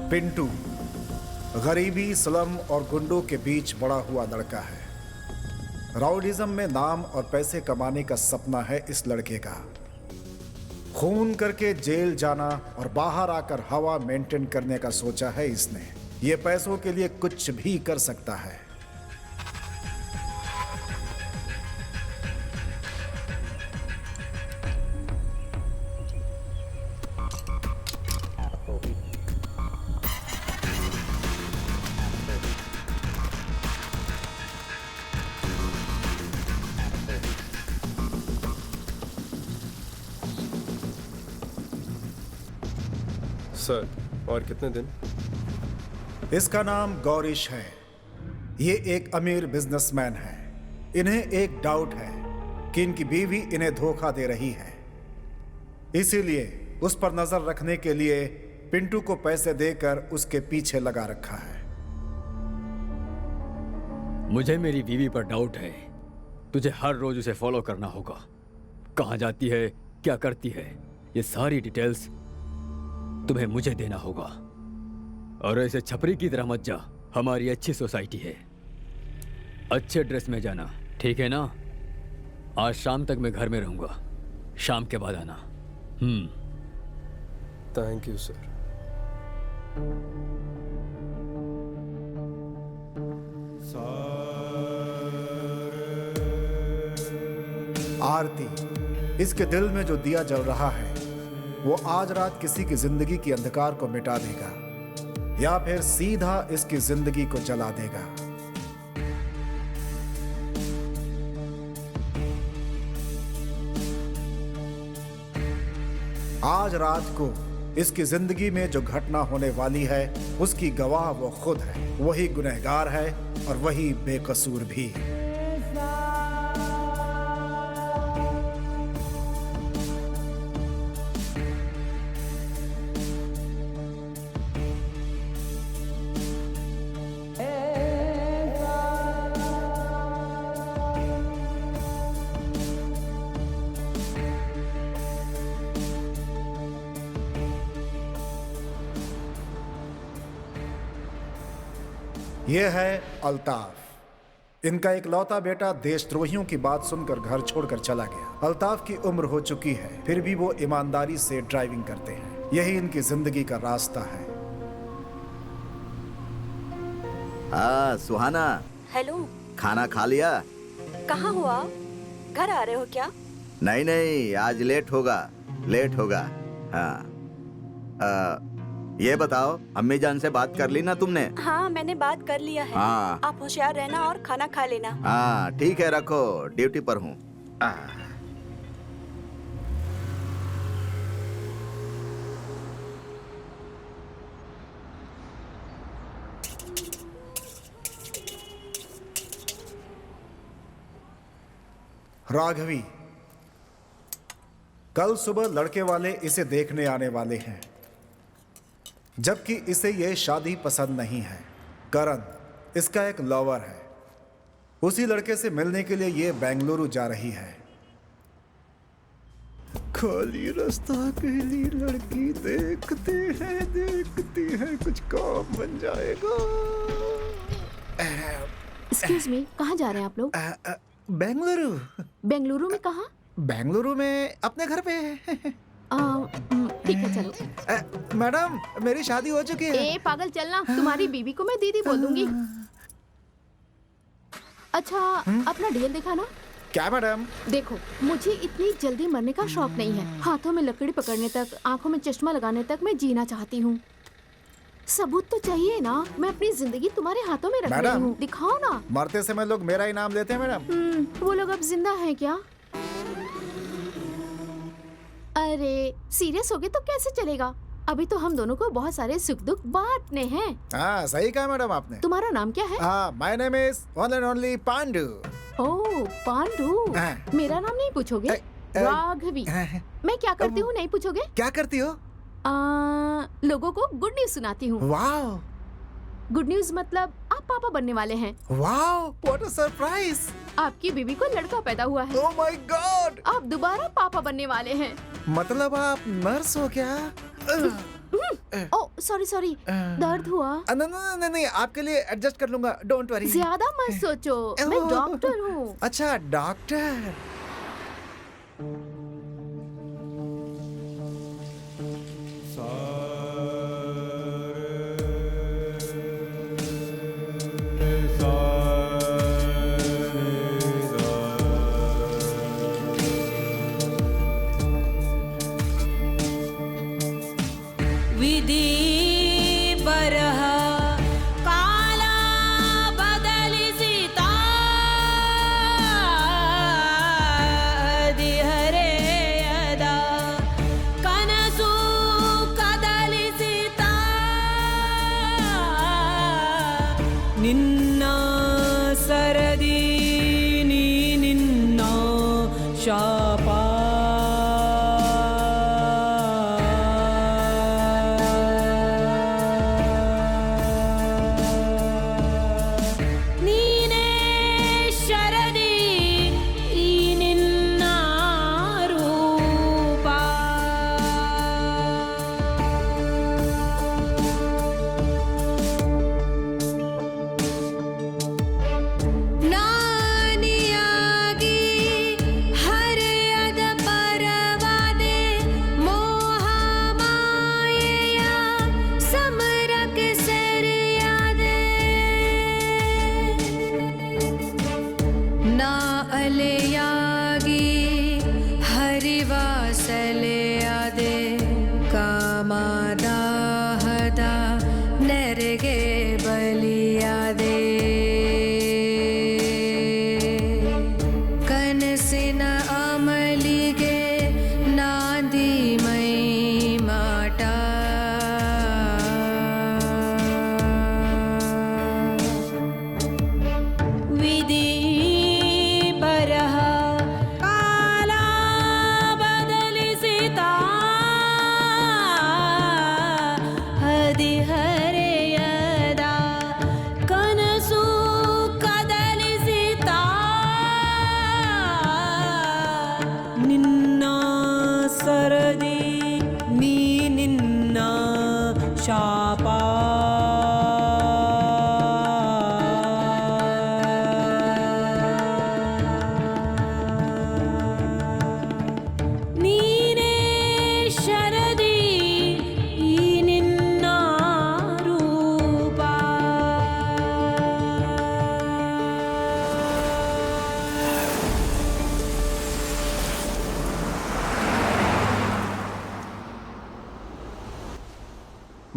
पिंटू गरीबी, स्लम और गुंडों के बीच बड़ा हुआ लड़का है। राउडिज्म में नाम और पैसे कमाने का सपना है इस लड़के का। खून करके जेल जाना और बाहर आकर हवा मेंटेन करने का सोचा है इसने। ये पैसों के लिए कुछ भी कर सकता है। सर, और कितने दिन? इसका नाम गौरीश है। ये एक अमीर बिजनेसमैन है। इन्हें एक डाउट है कि इनकी बीवी इन्हें धोखा दे रही है, इसीलिए उस पर नजर रखने के लिए पिंटू को पैसे देकर उसके पीछे लगा रखा है। मुझे मेरी बीवी पर डाउट है। तुझे हर रोज उसे फॉलो करना होगा। कहाँ जाती है, क्या करती है, ये सारी डिटेल्स तुम्हें मुझे देना होगा। और ऐसे छपरी की तरह मत जा। हमारी अच्छी सोसाइटी है। अच्छे ड्रेस में जाना, ठीक है ना? आज शाम तक मैं घर में रहूंगा। शाम के बाद आना। Thank you sir. आरती, इसके दिल में जो दिया जल रहा है वो आज रात किसी की जिंदगी की अंधकार को मिटा देगा या फिर सीधा इसकी जिंदगी को जला देगा। आज रात को इसकी जिंदगी में जो घटना होने वाली है उसकी गवाह वो खुद है। वही गुनहगार है और वही बेकसूर भी। यह है अल्ताफ। इनका एक लौता बेटा देशद्रोहियों की बात सुनकर घर छोड़कर चला गया। अल्ताफ की उम्र हो चुकी है, फिर भी वो ईमानदारी से ड्राइविंग करते हैं। यही इनकी जिंदगी का रास्ता है। हाँ सुहाना। हेलो। खाना खा लिया? कहाँ हो आप? घर आ रहे हो क्या? नहीं नहीं, आज लेट होगा। हाँ ये बताओ, अम्मी जान से बात कर ली ना तुमने? हाँ मैंने बात कर लिया है। हाँ। आप होशियार रहना और खाना खा लेना। हाँ ठीक है, रखो, ड्यूटी पर हूँ। राघवी, कल सुबह लड़के वाले इसे देखने आने वाले हैं, जबकि इसे यह शादी पसंद नहीं है। करण इसका एक लवर है। उसी लड़के से मिलने के लिए ये बेंगलुरु जा रही है। खाली रास्ता अकेली लड़की देखते हैं कुछ काम बन जाएगा। एक्सक्यूज मी, कहाँ जा रहे हैं आप लोग? बेंगलुरु। बेंगलुरु में कहाँ? बेंगलुरु में अपने घर पे। ठीक है चलो। मैडम मेरी शादी हो चुकी है। ए पागल, चलना। तुम्हारी बीवी को मैं दीदी बोल दूंगी। अच्छा अपना ढेल दिखा ना। क्या मैडम? देखो, मुझे इतनी जल्दी मरने का शौक नहीं है। हाथों में लकड़ी पकड़ने तक, आंखों में चश्मा लगाने तक मैं जीना चाहती हूँ। सबूत तो चाहिए ना। मैं अपनी जिंदगी तुम्हारे हाथों में रख रही हूँ, दिखाओ ना। मरते समय लोग मेरा ही नाम लेते हैं मैडम। वो लोग अब जिंदा हैं क्या? अरे सीरियस हो गए तो कैसे चलेगा? अभी तो हम दोनों को बहुत सारे सुख दुख बांटने हैं। हाँ सही कहा मैडम आपने। तुम्हारा नाम क्या है? My name is one and only Pandu. Oh Pandu. मेरा नाम नहीं पूछोगे? राघवी। मैं क्या करती हूँ नहीं पूछोगे? क्या करती हो? लोगों को गुड न्यूज सुनाती हूँ। वाओ। गुड न्यूज मतलब आप पापा बनने वाले हैं। Wow, what a surprise. आपकी बीवी को लड़का पैदा हुआ है। Oh my God. आप दोबारा पापा बनने वाले हैं। मतलब आप नर्स हो क्या? ओ सॉरी सॉरी, दर्द हुआ? नहीं नहीं, आपके लिए एडजस्ट कर लूंगा, डोंट वरी। ज्यादा मत सोचो, मैं डॉक्टर हूँ। अच्छा डॉक्टर। विधि बरह काला बदलिसिता दिहरे यदा कनसु कदलिसिता निन्ना सरदी नी निन्ना शापा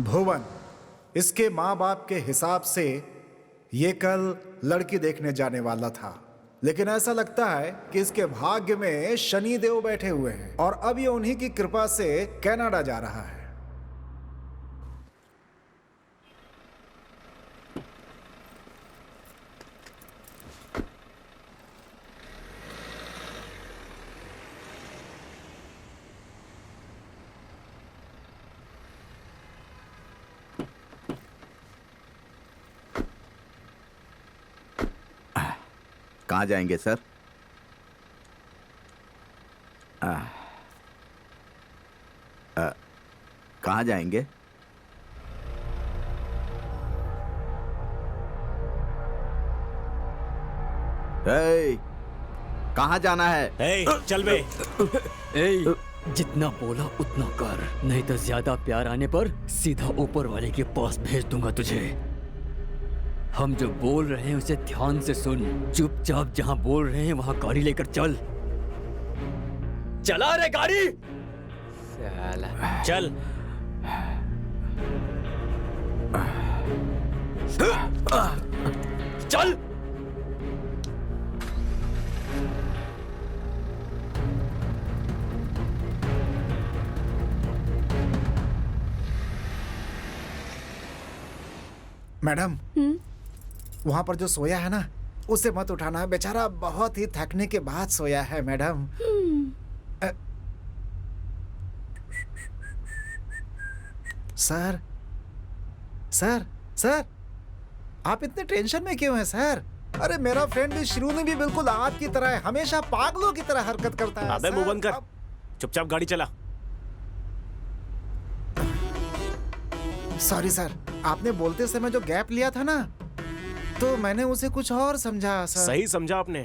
भुवन, इसके माँ बाप के हिसाब से ये कल लड़की देखने जाने वाला था, लेकिन ऐसा लगता है कि इसके भाग्य में शनि देव बैठे हुए हैं और अब ये उन्हीं की कृपा से कनाडा जा रहा है। कहाँ जाएंगे सर? कहाँ जाएंगे? कहाँ जाना है? चल बे। जितना बोला उतना कर, नहीं तो ज्यादा प्यार आने पर सीधा ऊपर वाले के पास भेज दूंगा तुझे। हम जो बोल रहे हैं उसे ध्यान से सुन, चुपचाप जहां बोल रहे हैं वहां गाड़ी लेकर चल। चला रे गाड़ी। चल। चल। मैडम, वहां पर जो सोया है ना, उसे मत उठाना, बेचारा बहुत ही थकने के बाद सोया है मैडम। सर सर सर, आप इतने टेंशन में क्यों हैं सर? अरे मेरा फ्रेंड भी शिरोनी भी बिल्कुल आपकी तरह है, हमेशा पागलों की तरह हरकत करता है। अबे मुंह बंद कर, चुपचाप गाड़ी चला। सॉरी सर, आपने बोलते समय जो गैप लिया था ना, तो मैंने उसे कुछ और समझा सर। सही समझा आपने।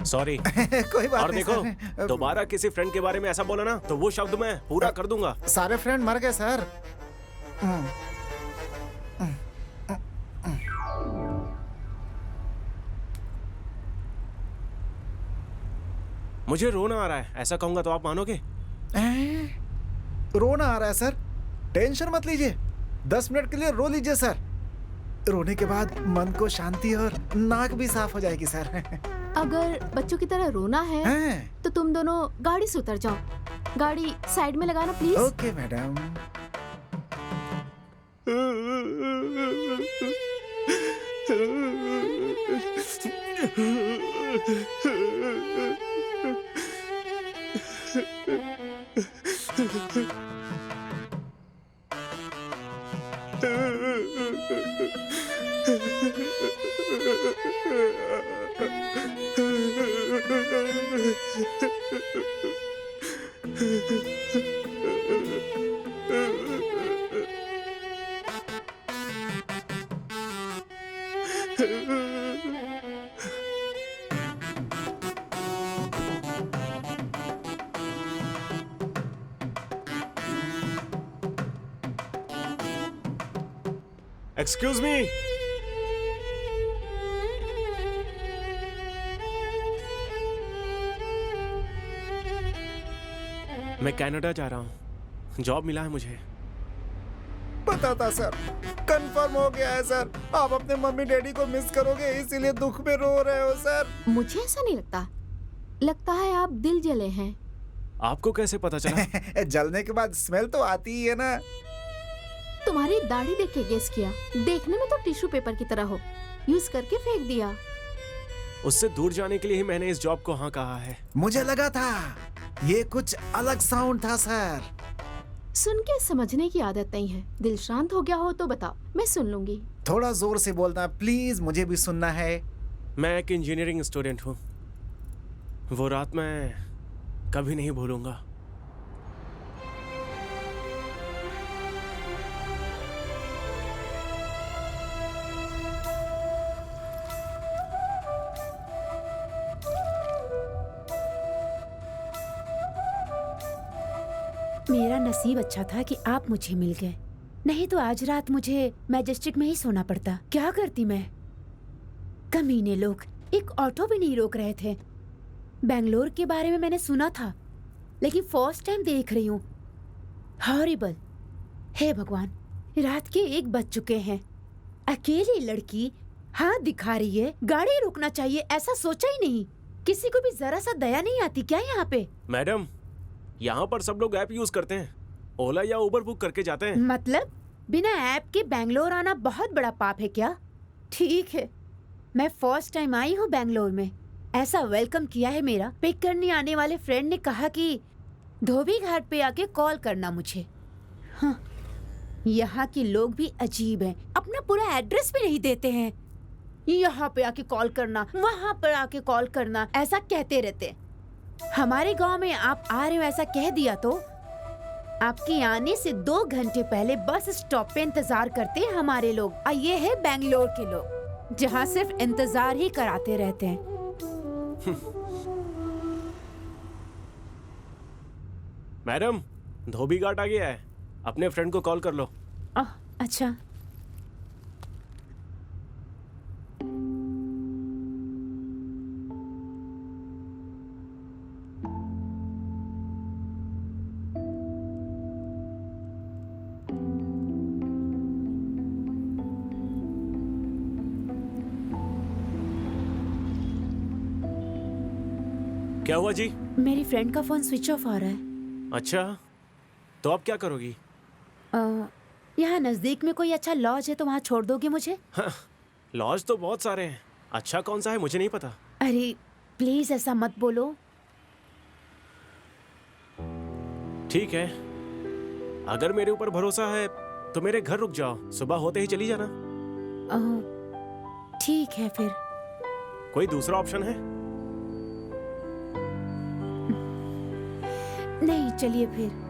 सॉरी। कोई बात और नहीं देखो, सर। दोबारा किसी फ्रेंड के बारे में ऐसा बोला ना तो वो शब्द मैं पूरा कर दूंगा। सारे फ्रेंड मर गए सर। मुझे रोना आ रहा है, ऐसा कहूंगा तो आप मानोगे? रोना आ रहा है सर? टेंशन मत लीजिए, 10 मिनट के लिए रो लीजिए सर। रोने के बाद मन को शांति और नाक भी साफ हो जाएगी सर। अगर बच्चों की तरह रोना है तो तुम दोनों गाड़ी से उतर जाओ। गाड़ी साइड में लगाना please. Okay madam. Excuse me. मैं कनाडा जा रहा हूँ, जॉब मिला है मुझे। पता था सर, कंफर्म हो गया है सर। आप अपने मम्मी डैडी को मिस करोगे, इसीलिए दुख में रो रहे हो सर। मुझे ऐसा नहीं लगता, लगता है आप दिल जले हैं। आपको कैसे पता चला? जलने के बाद स्मेल तो आती ही है ना। तुम्हारी दाढ़ी देख के गेस किया, देखने में तो टिश्यू पेपर की तरह हो, यूज करके फेंक दिया। उससे दूर जाने के लिए ही मैंने इस जॉब को हाँ कहा है। मुझे लगा था ये कुछ अलग साउंड था सर। सुन के समझने की आदत नहीं है। दिल शांत हो गया हो तो बताओ, मैं सुन लूंगी। थोड़ा जोर से बोलना प्लीज, मुझे भी सुनना है। मैं एक इंजीनियरिंग स्टूडेंट हूँ, वो रात मैं कभी नहीं भूलूंगा। मेरा नसीब अच्छा था कि आप मुझे मिल गए, नहीं तो आज रात मुझे मैजेस्टिक में ही सोना पड़ता। क्या करती मैं? कमीने लोग एक ऑटो भी नहीं रोक रहे थे। बेंगलोर के बारे में मैंने सुना था, लेकिन फर्स्ट टाइम देख रही हूँ। हॉरिबल। हे भगवान, रात के 1 बज चुके हैं। अकेली लड़की हाथ दिखा रही है, गाड़ी रोकना चाहिए ऐसा सोचा ही नहीं। किसी को भी जरा सा दया नहीं आती क्या यहाँ पे? मैडम, यहाँ पर सब लोग ऐप यूज करते हैं, ओला या उबर बुक करके जाते हैं। मतलब बिना ऐप के बेंगलोर आना बहुत बड़ा पाप है क्या? ठीक है, मैं फर्स्ट टाइम आई हूँ बेंगलोर में। ऐसा वेलकम किया है मेरा। पिक करने आने वाले फ्रेंड ने कहा कि धोबी घाट पे आके कॉल करना मुझे। हाँ, यहाँ के लोग भी अजीब हैं, अपना पूरा एड्रेस भी नहीं देते हैं। यहाँ पे आके कॉल करना, वहाँ पर आके कॉल करना, ऐसा कहते रहते। हमारे गांव में आप आ रहे हो ऐसा कह दिया तो आपके आने से 2 घंटे पहले बस स्टॉप पे इंतजार करते हैं हमारे लोग। और ये है बेंगलोर के लोग, जहाँ सिर्फ इंतजार ही कराते रहते हैं। मैडम, धोबी घाट आ गया है, अपने फ्रेंड को कॉल कर लो। अच्छा। क्या हुआ जी? मेरी फ्रेंड का फोन स्विच ऑफ आ रहा है। अच्छा, तो अब क्या करोगी? यहाँ नजदीक में कोई अच्छा लॉज है तो वहाँ छोड़ दोगे मुझे? हाँ, लॉज तो बहुत सारे हैं, अच्छा कौन सा है मुझे नहीं पता। अरे प्लीज ऐसा मत बोलो। ठीक है, अगर मेरे ऊपर भरोसा है तो मेरे घर रुक जाओ, सुबह होते ही चली जाना। ठीक है फिर। कोई दूसरा ऑप्शन है? चलिए फिर।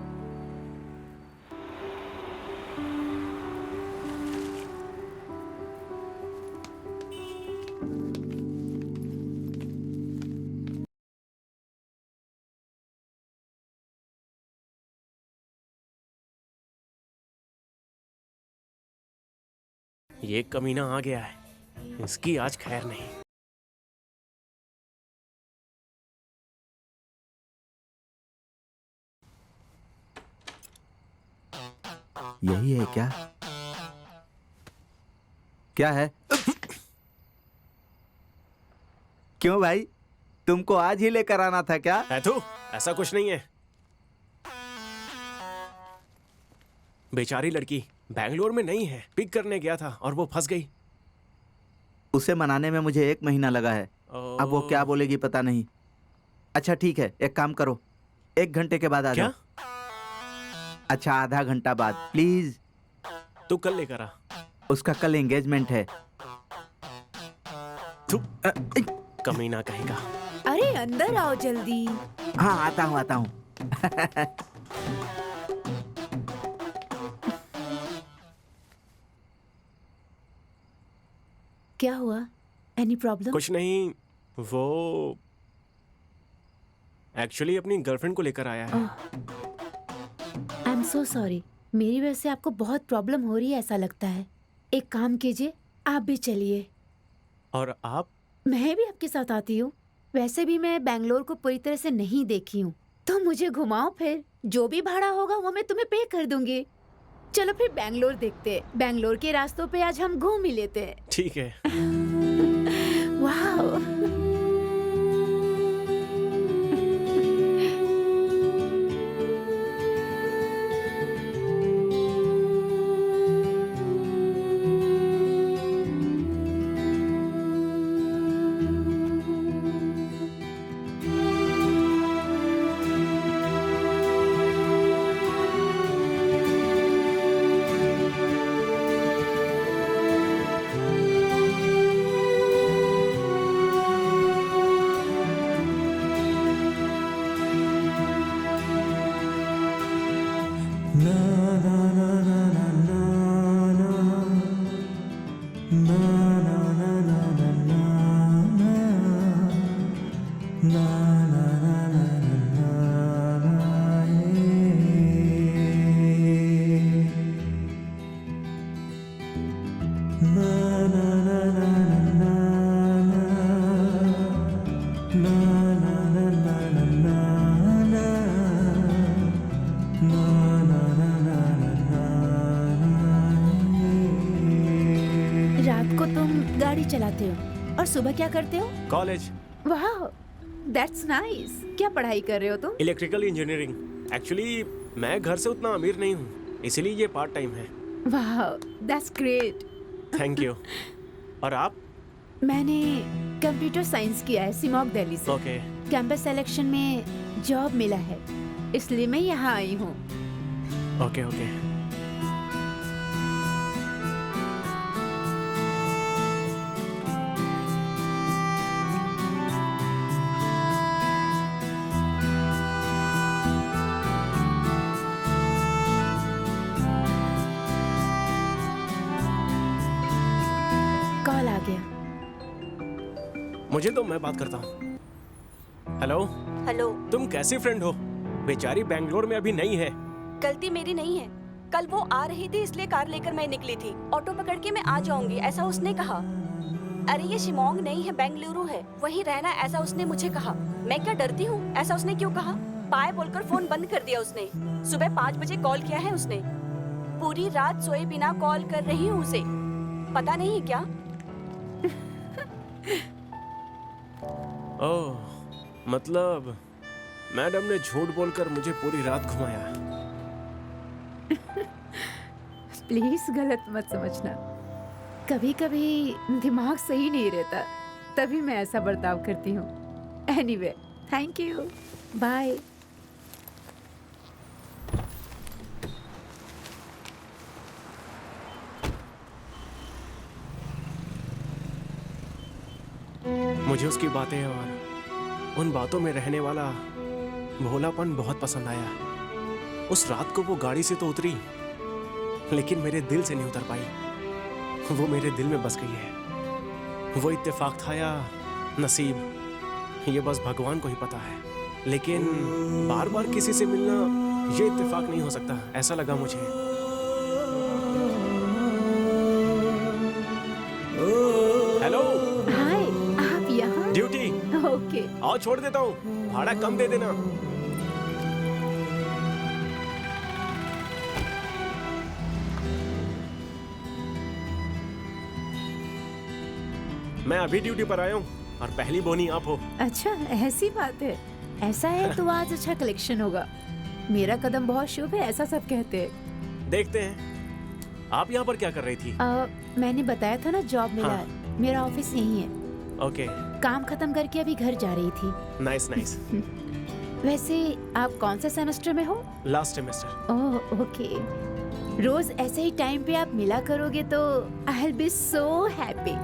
ये कमीना आ गया है, इसकी आज खैर नहीं। यही है क्या? क्या है? क्यों भाई, तुमको आज ही लेकर आना था क्या? ऐथू, ऐसा कुछ नहीं है। बेचारी लड़की बैंगलोर में नहीं है, पिक करने गया था और वो फंस गई। उसे मनाने में मुझे 1 महीना लगा है। अब वो क्या बोलेगी पता नहीं। अच्छा ठीक है, एक काम करो, 1 घंटे के बाद आ जाओ। अच्छा, आधा घंटा बाद प्लीज। तू कल लेकर आ। उसका कल एंगेजमेंट है। कमीना कहेगा। अरे अंदर आओ जल्दी। हाँ आता हूँ आता हूँ। क्या हुआ? Any problem? कुछ नहीं, वो एक्चुअली अपनी गर्लफ्रेंड को लेकर आया है। आई एम सो सॉरी, मेरी वजह से आपको बहुत प्रॉब्लम हो रही है ऐसा लगता है। एक काम कीजिए, आप भी चलिए। और आप? मैं भी आपके साथ आती हूँ। वैसे भी मैं बैंगलोर को पूरी तरह से नहीं देखी हूँ, तो मुझे घुमाओ फिर। जो भी भाड़ा होगा वो मैं तुम्हें पे कर दूंगी। चलो फिर बैंगलोर देखते हैं। बैंगलोर के रास्तों पे आज हम घूम ही लेते हैं। ठीक है। वाह, रात को तुम गाड़ी चलाते हो और सुबह क्या करते हो? कॉलेज। वाह, दैट्स नाइस। क्या पढ़ाई कर रहे हो तुम? Electrical engineering. एक्चुअली मैं घर से उतना अमीर नहीं हूँ, इसीलिए ये पार्ट टाइम है। वाह, दैट्स ग्रेट। Thank you. और आप? मैंने कंप्यूटर साइंस किया है सिमोग दिल्ली से। ओके। कैंपस सिलेक्शन में जॉब मिला है, इसलिए मैं यहाँ आई हूँ। Okay okay. कॉल आ गया। मुझे तो मैं बात करता हूँ। हेलो। हेलो। तुम कैसी फ्रेंड हो? बेचारी बैंगलोर में अभी नहीं है। गलती मेरी नहीं है। कल वो आ रही थी इसलिए कार लेकर मैं निकली थी। ऑटो पकड़ के मैं आ जाऊंगी ऐसा उसने कहा। अरे ये शिमोंग नहीं है, बेंगलुरु है, वहीं रहना ऐसा उसने मुझे कहा। मैं क्या डरती हूँ? ऐसा उसने क्यों कहा? बाय बोलकर फोन बंद कर दिया उसने। सुबह 5 बजे कॉल किया है उसने। पूरी रात सोए बिना कॉल कर रही हूँ उसे। पता नहीं क्या। ओह, मतलब मैडम ने झूठ बोलकर मुझे पूरी रात घुमाया। प्लीज गलत मत समझना। कभी कभी दिमाग सही नहीं रहता, तभी मैं ऐसा बर्ताव करती हूँ। Anyway, thank you, bye. मुझे उसकी बातें और उन बातों में रहने वाला भोलापन बहुत पसंद आया। उस रात को वो गाड़ी से तो उतरी, लेकिन मेरे दिल से नहीं उतर पाई। वो मेरे दिल में बस गई है। वो इत्तेफाक था या नसीब, ये बस भगवान को ही पता है। लेकिन बार बार किसी से मिलना ये इत्तेफाक नहीं हो सकता, ऐसा लगा मुझे। हेलो। हाय, आप यहाँ? ड्यूटी। ओके। आओ छोड़ देता हूँ, भाड़ा कम दे देना। मैं अभी ड्यूटी पर आया हूँ और पहली बोनी आप हो। अच्छा, ऐसी बात है। ऐसा है तो आज अच्छा कलेक्शन होगा। मेरा कदम बहुत शुभ है, ऐसा सब कहते हैं। देखते हैं। आप यहाँ पर क्या कर रही थी? मैंने बताया था ना, जॉब मिला हाँ। है। मेरा ऑफिस यही है। ओके। काम खत्म करके अभी घर जा रही थी। Nice nice. वैसे आप कौन से सेमेस्टर में हो? Last semester. Oh okay. रोज ऐसे ही टाइम पे आप मिला करोगे तो I will be so happy.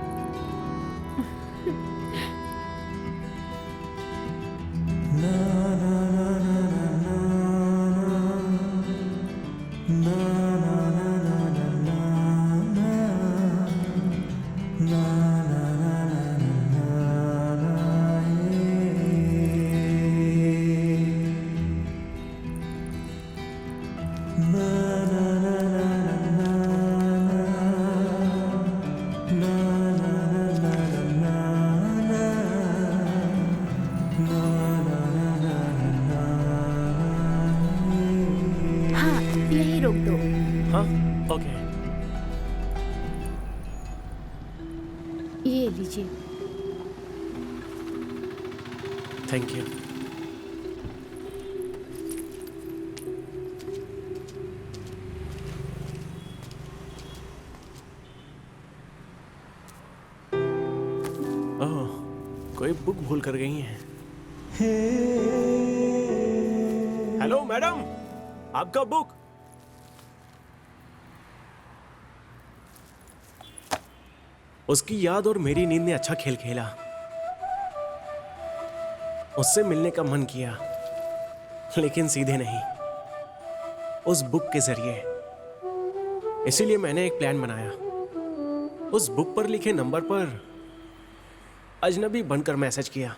हाँ, यही रोक दो। हाँ ओके। ये लीजिए। Thank you. ओह, कोई बुक भूल कर गई हैं। हेलो मैडम, आपका बुक। उसकी याद और मेरी नींद ने अच्छा खेल खेला। उससे मिलने का मन किया, लेकिन सीधे नहीं, उस बुक के जरिए। इसीलिए मैंने एक प्लान बनाया। उस बुक पर लिखे नंबर पर अजनबी बनकर मैसेज किया।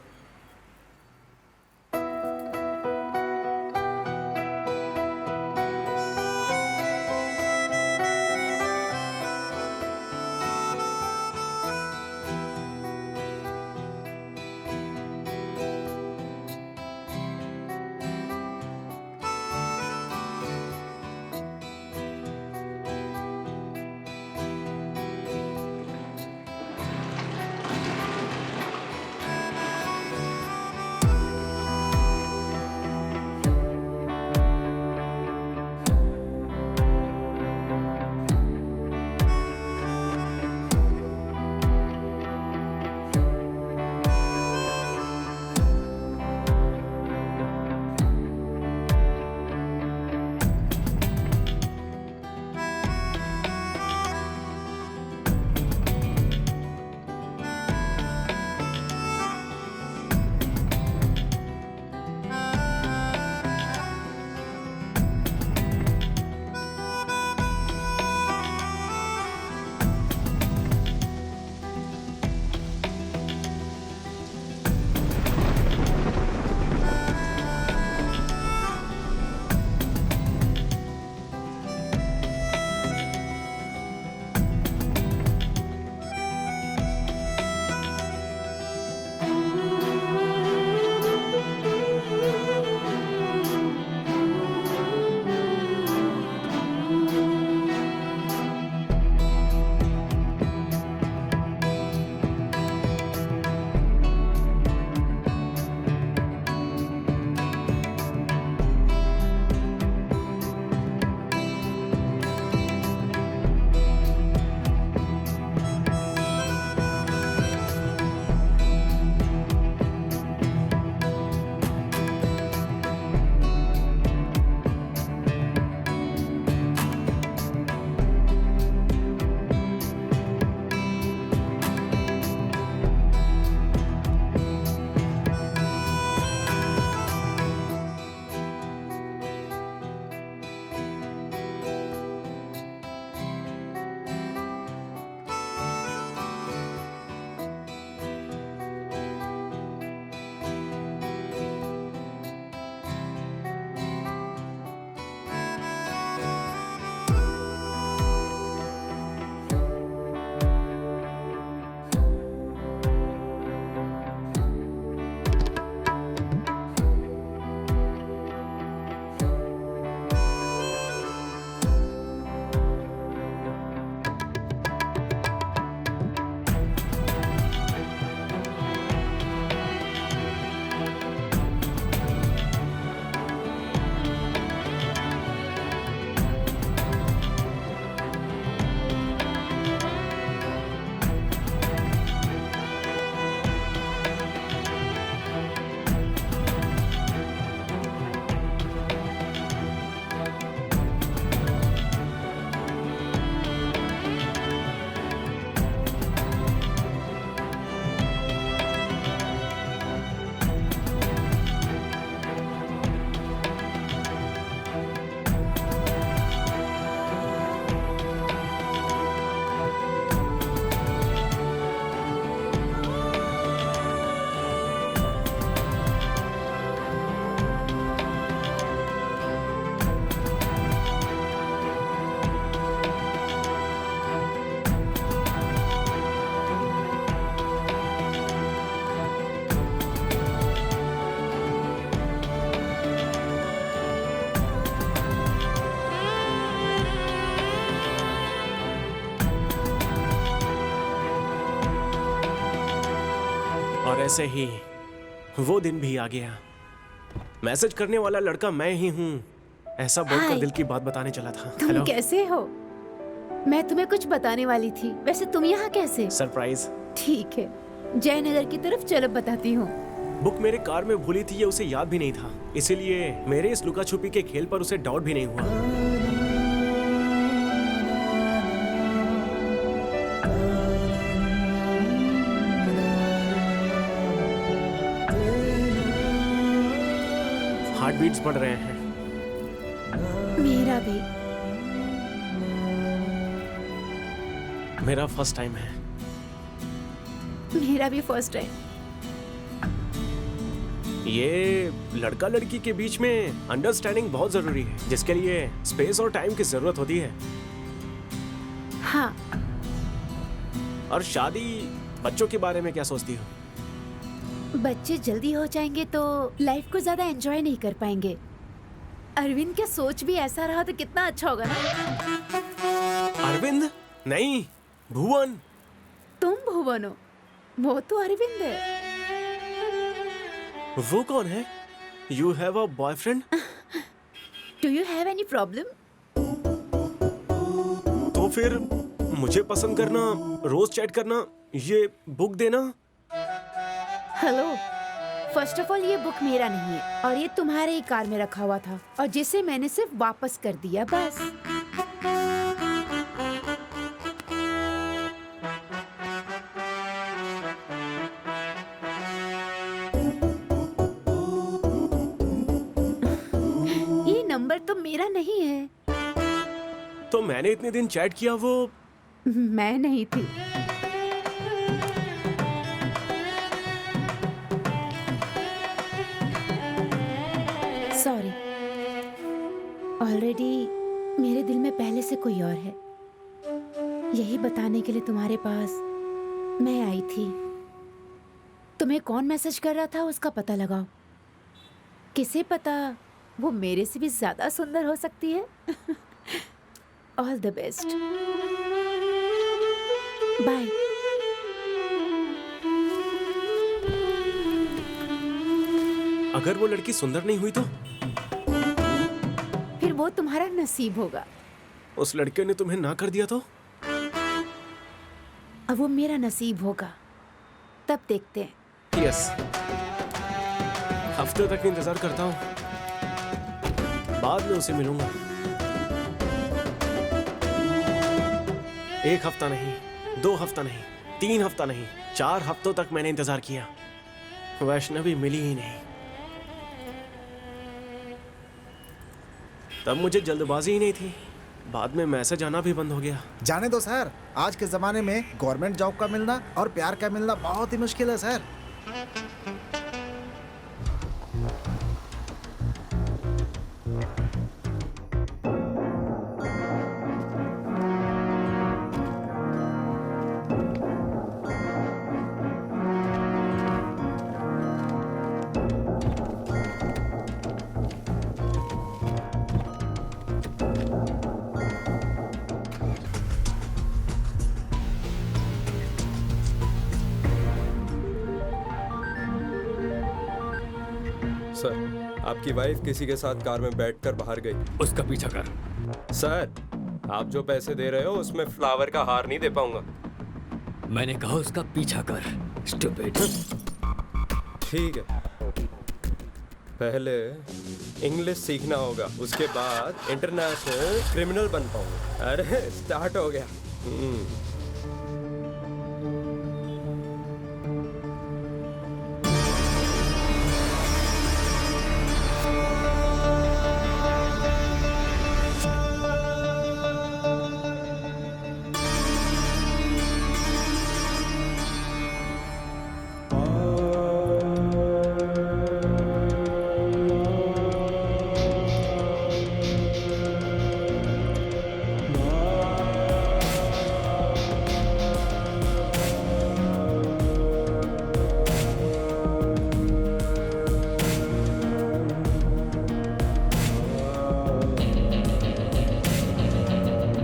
और ऐसे ही वो दिन भी आ गया। मैसेज करने वाला लड़का मैं ही हूँ, ऐसा बोलकर हाय। दिल की बात बताने चला था। तुम हेलो, कैसे हो? मैं तुम्हें कुछ बताने वाली थी। वैसे तुम यहाँ कैसे? सरप्राइज। ठीक है, जयनगर की तरफ चलो, बताती हूँ। बुक मेरे कार में भूली थी, ये उसे याद भी नहीं था, इसीलिए मेरे इस लुका छुपी के खेल पर उसे डाउट भी नहीं हुआ। हार्ट बीट्स बढ़ रहे हैं। मेरा भी। मेरा फर्स्ट टाइम है। मेरा भी फर्स्ट टाइम। ये लड़का लड़की के बीच में अंडरस्टैंडिंग बहुत जरूरी है, जिसके लिए स्पेस और टाइम की जरूरत होती है। हाँ, और शादी, बच्चों के बारे में क्या सोचती हो? बच्चे जल्दी हो जाएंगे तो लाइफ को ज्यादा एंजॉय नहीं कर पाएंगे। अरविंद का सोच भी ऐसा रहा तो कितना अच्छा होगा ना। अरविंद नहीं, भुवन। तुम भुवन हो, वो तो अरविंद है। वो कौन है? You have a boyfriend? Do you have any problem? तो फिर मुझे पसंद करना, रोज चैट करना, ये बुक देना। हेलो, फर्स्ट ऑफ ऑल ये बुक मेरा नहीं है और ये तुम्हारे ही कार में रखा हुआ था और जिसे मैंने सिर्फ वापस कर दिया, बस। ये नंबर तो मेरा नहीं है। तो मैंने इतने दिन चैट किया, वो मैं नहीं थी। सॉरी, ऑलरेडी मेरे दिल में पहले से कोई और है। यही बताने के लिए तुम्हारे पास मैं आई थी। तुम्हें कौन मैसेज कर रहा था उसका पता लगाओ। किसे पता, वो मेरे से भी ज्यादा सुंदर हो सकती है। All the best, bye. अगर वो लड़की सुंदर नहीं हुई तो? फिर वो तुम्हारा नसीब होगा। उस लड़के ने तुम्हें ना कर दिया तो? अब वो मेरा नसीब होगा, तब देखते हैं। यस, हफ्ते तक इंतजार करता हूँ, बाद में उसे मिलूंगा। 1 हफ्ता नहीं, 2 हफ्ता नहीं, 3 हफ्ता नहीं, 4 हफ्तों तक मैंने इंतजार किया, वैष्णवी मिली ही नहीं। तब मुझे जल्दबाजी ही नहीं थी, बाद में मैसेज आना भी बंद हो गया। जाने दो सर, आज के जमाने में गवर्नमेंट जॉब का मिलना और प्यार का मिलना बहुत ही मुश्किल है सर। सर, आपकी वाइफ किसी के साथ कार में बैठकर बाहर गई। उसका पीछा कर। सर, आप जो पैसे दे रहे हो उसमें फ्लावर का हार नहीं दे पाऊंगा। मैंने कहा उसका पीछा कर, स्टूपिड। ठीक है, पहले इंग्लिश सीखना होगा, उसके बाद इंटरनेशनल क्रिमिनल बन पाऊंगा। अरे स्टार्ट हो गया।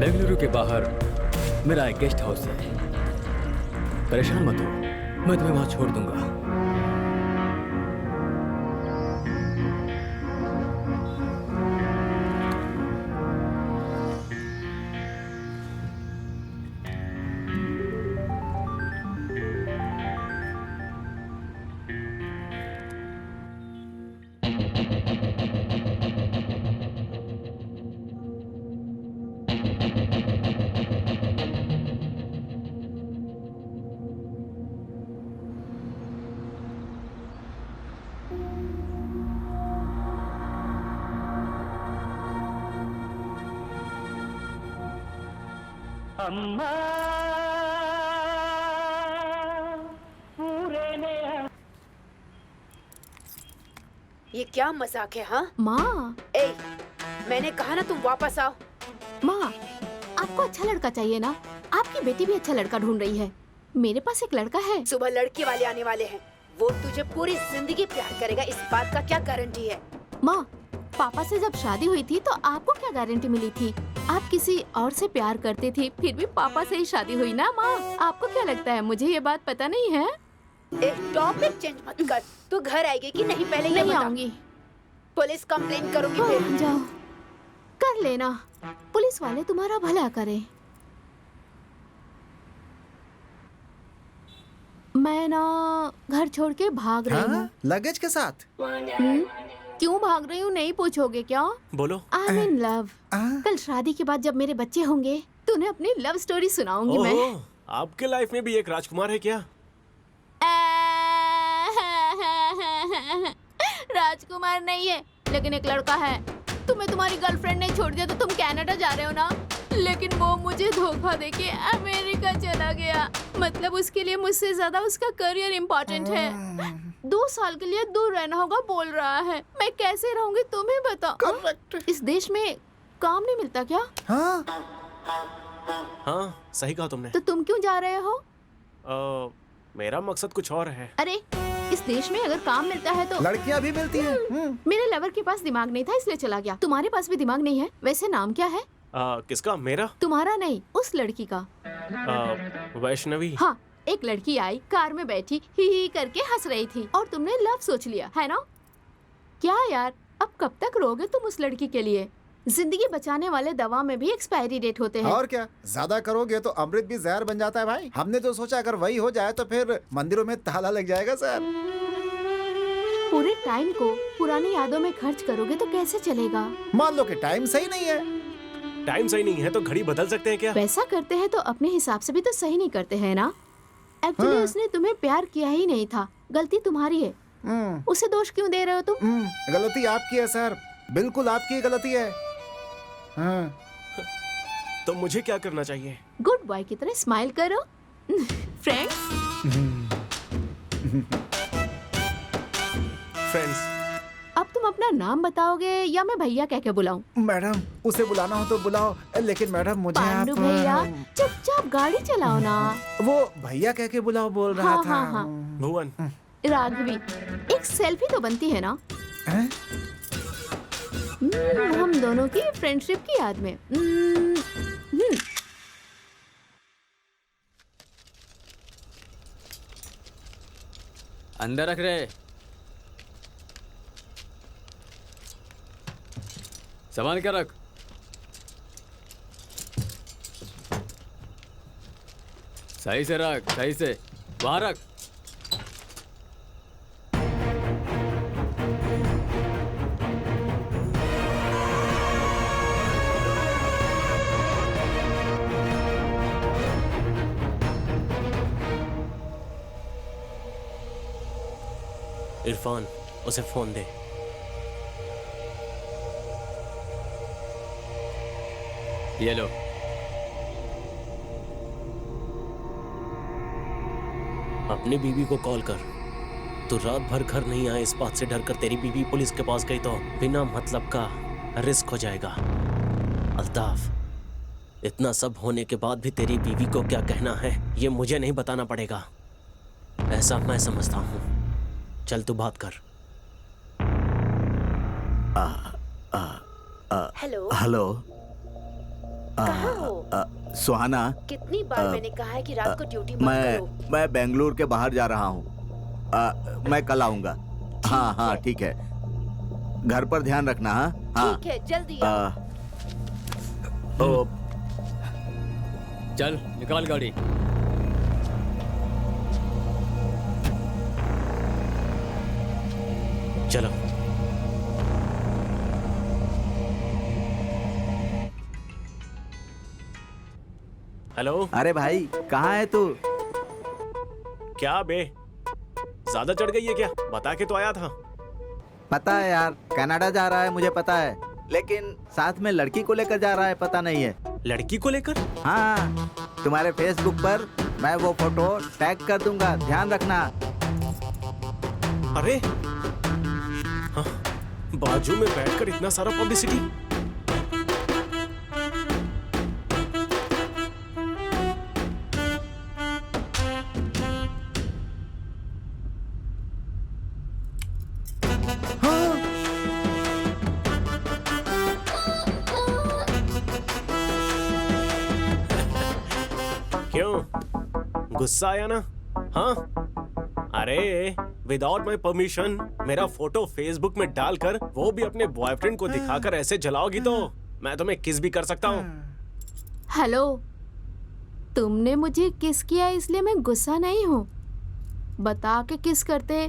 बेंगलुरु के बाहर मेरा एक गेस्ट हाउस है, परेशान मत हो, मैं तुम्हें वहां छोड़ दूंगा। ये क्या मजाक है? हाँ माँ, ए, मैंने कहा ना तुम वापस आओ। माँ, आपको अच्छा लड़का चाहिए ना? आपकी बेटी भी अच्छा लड़का ढूंढ रही है। मेरे पास एक लड़का है। सुबह लड़के वाले आने वाले हैं। वो तुझे पूरी जिंदगी प्यार करेगा, इस बात का क्या गारंटी है? माँ, पापा से जब शादी हुई थी तो आपको क्या गारंटी मिली थी? आप किसी और से प्यार करते थे, फिर भी पापा से ही शादी हुई ना माँ। आपको क्या लगता है मुझे ये बात पता नहीं है? एक टॉपिक चेंज मत कर। तू घर आएगी कि नहीं पहले ये नहीं बता। आऊंगी। पुलिस कंप्लेन करूंगी फिर। जाओ, कर लेना। पुलिस वाले तुम्हारा भला करें। मैं ना घर छोड़ के भाग रही हूँ। लगेज के साथ? क्यों भाग रही हूँ नहीं पूछोगे क्या? बोलो। I am in love. कल शादी के बाद जब मेरे बच्चे होंगे तो उन्हें अपनी लव स्टोरी सुनाऊंगी मैं। ओह, आपके लाइफ में भी एक राजकुमार है क्या? राजकुमार नहीं है, लेकिन एक लड़का है। तुम्हें तुम्हारी गर्लफ्रेंड ने छोड़ दिया तो तुम कनाडा जा रहे हो ना, लेकिन वो मुझे धोखा देके अमेरिका चला गया। मतलब उसके लिए मुझसे ज्यादा उसका करियर इम्पोर्टेंट है। 2 साल के लिए दूर रहना होगा बोल रहा है। मैं कैसे रहूंगी तुम्हें बताओ। करेक्ट। इस देश में काम नहीं मिलता क्या? हाँ, सही कहा तुमने। तो तुम क्यों जा रहे हो? मेरा मकसद कुछ और है। अरे, इस देश में अगर काम मिलता है तो लड़कियां भी मिलती हैं। मेरे लवर के पास दिमाग नहीं था इसलिए चला गया। तुम्हारे पास भी दिमाग नहीं है? वैसे नाम क्या है? किसका? मेरा? तुम्हारा नहीं, उस लड़की का। वैष्णवी। हाँ, एक लड़की आई, कार में बैठी ही करके हंस रही थी और तुमने लव सोच लिया है ना? क्या यार, अब कब तक रोगे तुम उस लड़की के लिए? जिंदगी बचाने वाले दवा में भी एक्सपायरी डेट होते हैं। और क्या, ज्यादा करोगे तो अमृत भी जहर बन जाता है भाई। हमने तो सोचा अगर वही हो जाए तो फिर मंदिरों में ताला लग जाएगा सर। पूरे टाइम को पुरानी यादों में खर्च करोगे तो कैसे चलेगा? मान लो कि टाइम सही नहीं है। टाइम सही नहीं है तो घड़ी बदल सकते हैं क्या? वैसा करते हैं तो अपने हिसाब से भी तो सही नहीं करते हैं ना? एक्चुअली उसने तुम्हें प्यार किया ही नहीं था, गलती तुम्हारी है। उसे दोष क्यों दे रहे हो तुम? गलती आपकी है सर, बिल्कुल आपकी गलती है। हाँ। तो मुझे क्या करना चाहिए? गुड बॉय की तरह स्माइल करो। फ्रेंड्स। फ्रेंड्स। अब तुम अपना नाम बताओगे या मैं भैया कह के बुलाऊं? मैडम, उसे बुलाना हो तो बुलाओ, लेकिन मैडम मुझे पांडु भैया, चुपचाप गाड़ी चलाओ ना। वो भैया कह के बुलाओ बोल रहा हाँ, था। हाँ, हाँ। भुवन। राघवी, एक सेल्फी तो बनती है ना? हम दोनों की फ्रेंडशिप की याद में। अंदर रख रहे। संभाल के रख। सही से रख, सही से। वहां रख। इरफान, उसे फोन दे। ये लो। अपनी बीवी को कॉल कर। तू रात भर घर नहीं आए इस बात से डर कर तेरी बीवी पुलिस के पास गई तो बिना मतलब का रिस्क हो जाएगा। अल्ताफ, इतना सब होने के बाद भी तेरी बीवी को क्या कहना है ये मुझे नहीं बताना पड़ेगा, ऐसा मैं समझता हूँ। चल तू बात कर। हेलो। हेलो। कहाँ हो? सुहाना, कितनी बार मैंने कहा है कि रात को ड्यूटी मत करो। मैं बेंगलुरु के बाहर जा रहा हूँ। मैं कल आऊंगा। हाँ हाँ ठीक है। घर पर ध्यान रखना। हाँ ठीक है, जल्दी आओ। चल निकाल गाड़ी। चलो। हेलो। अरे भाई कहाँ है तू? क्या बे, ज्यादा चढ़ गई है क्या? बता के तो आया था। पता है यार, कनाडा जा रहा है मुझे पता है, लेकिन साथ में लड़की को लेकर जा रहा है पता नहीं है। लड़की को लेकर? हाँ, तुम्हारे फेसबुक पर मैं वो फोटो टैग कर दूंगा, ध्यान रखना। अरे हाँ, बाजू में बैठकर इतना सारा पब्लिसिटी। क्यों गुस्सा आया ना? हाँ, अरे विदाउट माई परमिशन मेरा फोटो फेसबुक में डालकर वो भी अपने बॉयफ्रेंड को दिखाकर ऐसे जलाओगी तो मैं तुम्हें किस भी कर सकता हूँ। हेलो, तुमने मुझे किस किया इसलिए मैं गुस्सा नहीं हूँ। बता के किस करते,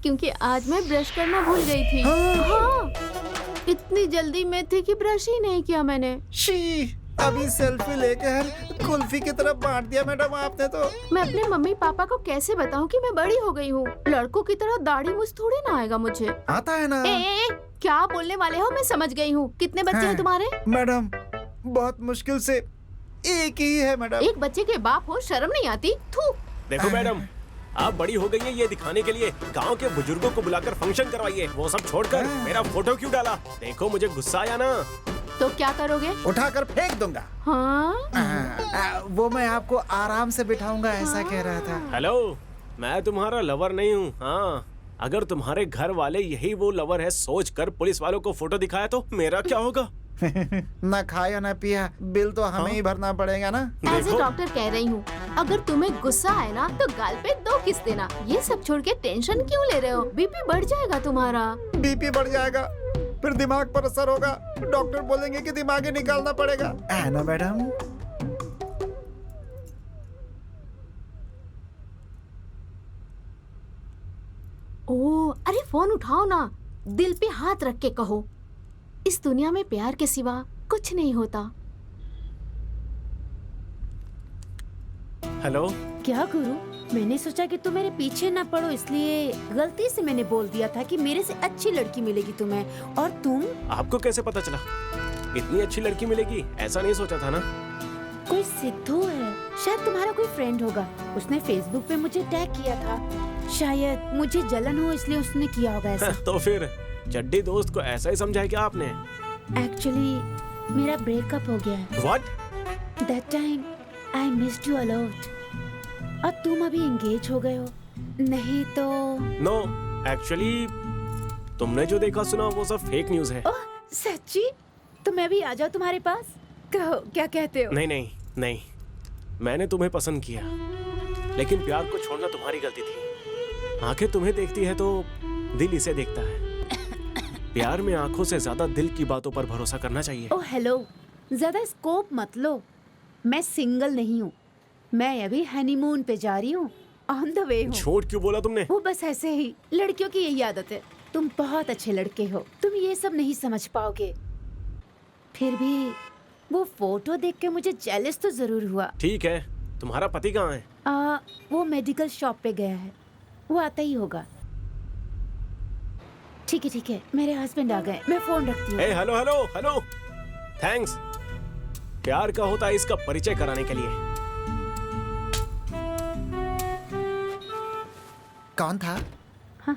क्योंकि आज मैं ब्रश करना भूल गई थी। हाँ, इतनी जल्दी में थी कि ब्रश ही नहीं किया मैंने। शी, अभी सेल्फी लेकर कुल्फी की तरफ बांट दिया मैडम आपने तो। मैं अपने मम्मी पापा को कैसे बताऊं कि मैं बड़ी हो गई हूँ? लड़कों की तरह दाढ़ी मूछ थोड़ी ना आएगा मुझे। आता है ना। ए, क्या बोलने वाले हो? मैं समझ गई हूँ। कितने बच्चे हैं तुम्हारे? मैडम बहुत मुश्किल से एक ही है मैडम। एक बच्चे के बाप हो, शर्म नहीं आती? थू। देखो मैडम, आप बड़ी हो गई हैं ये दिखाने के लिए गांव के बुजुर्गों को बुलाकर फंक्शन करवाइए। वो सब छोड़कर मेरा फोटो क्यों डाला? देखो मुझे गुस्सा आया ना। तो क्या करोगे? उठाकर फेंक दूंगा। हाँ? वो मैं आपको आराम से बिठाऊंगा ऐसा कह रहा था। हेलो, मैं तुम्हारा लवर नहीं हूँ। हाँ, अगर तुम्हारे घर वाले यही वो लवर है सोचकर पुलिस वालों को फोटो दिखाया तो मेरा क्या होगा? ना खाया ना पिया, बिल तो हमें ही भरना पड़ेगा ना। एज ए डॉक्टर कह रही हूँ, अगर तुम्हें गुस्सा आए ना तो गाल पे 2 किस देना। ये सब छोड़ के टेंशन क्यों ले रहे हो? बीपी बढ़ जाएगा तुम्हारा। बीपी बढ़ जाएगा, फिर दिमाग पर असर होगा। डॉक्टर बोलेंगे कि दिमाग ही निकालना पड़ेगा, है ना मैडम? ओह, अरे फोन उठाओ ना, दिल पे हाथ रख के कहो, इस दुनिया में प्यार के सिवा कुछ नहीं होता। हेलो। क्या गुरु, मैंने सोचा कि तुम मेरे पीछे ना पड़ो, इसलिए गलती से मैंने बोल दिया था कि मेरे से अच्छी लड़की मिलेगी तुम्हें। और तुम? आपको कैसे पता चला इतनी अच्छी लड़की मिलेगी? ऐसा नहीं सोचा था ना। कोई सिद्धू है, शायद तुम्हारा कोई फ्रेंड होगा। उसने फेसबुक पे मुझे टैग किया था। शायद मुझे जलन हो इसलिए उसने किया होगा ऐसा। तो फिर चड्डी दोस्त को ऐसा ही समझा है क्या आपने? एक्चुअली मेरा ब्रेकअप हो गया है। What? That time I missed you a lot. अब तुम अभी एंगेज हो गए हो, नहीं तो? No, actually तुमने जो देखा सुना वो सब फेक न्यूज है। ओह सच्ची? तो मैं भी आ जाऊँ तुम्हारे पास? कहो क्या कहते हो? नहीं नहीं नहीं, मैंने तुम्हें पसंद किया, लेकिन प्यार को छोड़ना तुम्हारी गलती थी। आंखें तुम्हें देखती है तो दिल इसे देखता है। प्यार में आंखों से ज्यादा दिल की बातों पर भरोसा करना चाहिए। ओह हेलो, ज्यादा स्कोप मत लो। मैं सिंगल नहीं हूँ, मैं अभी हनीमून पे जा रही हूँ, ऑन द वे हूँ। झूठ क्यों बोला तुमने? वो बस ऐसे ही, लड़कियों की यही आदत है। तुम बहुत अच्छे लड़के हो, तुम ये सब नहीं समझ पाओगे। फिर भी वो फोटो देख के मुझे जेलस तो जरूर हुआ। ठीक है, तुम्हारा पति कहाँ है? वो मेडिकल शॉप पे गया है, वो आता ही होगा। ठीक है, मेरे हस्बैंड आ गए, मैं फोन रखती हूँ। Hello hello hello, thanks. प्यार का होता है इसका परिचय कराने के लिए। कौन था? हाँ,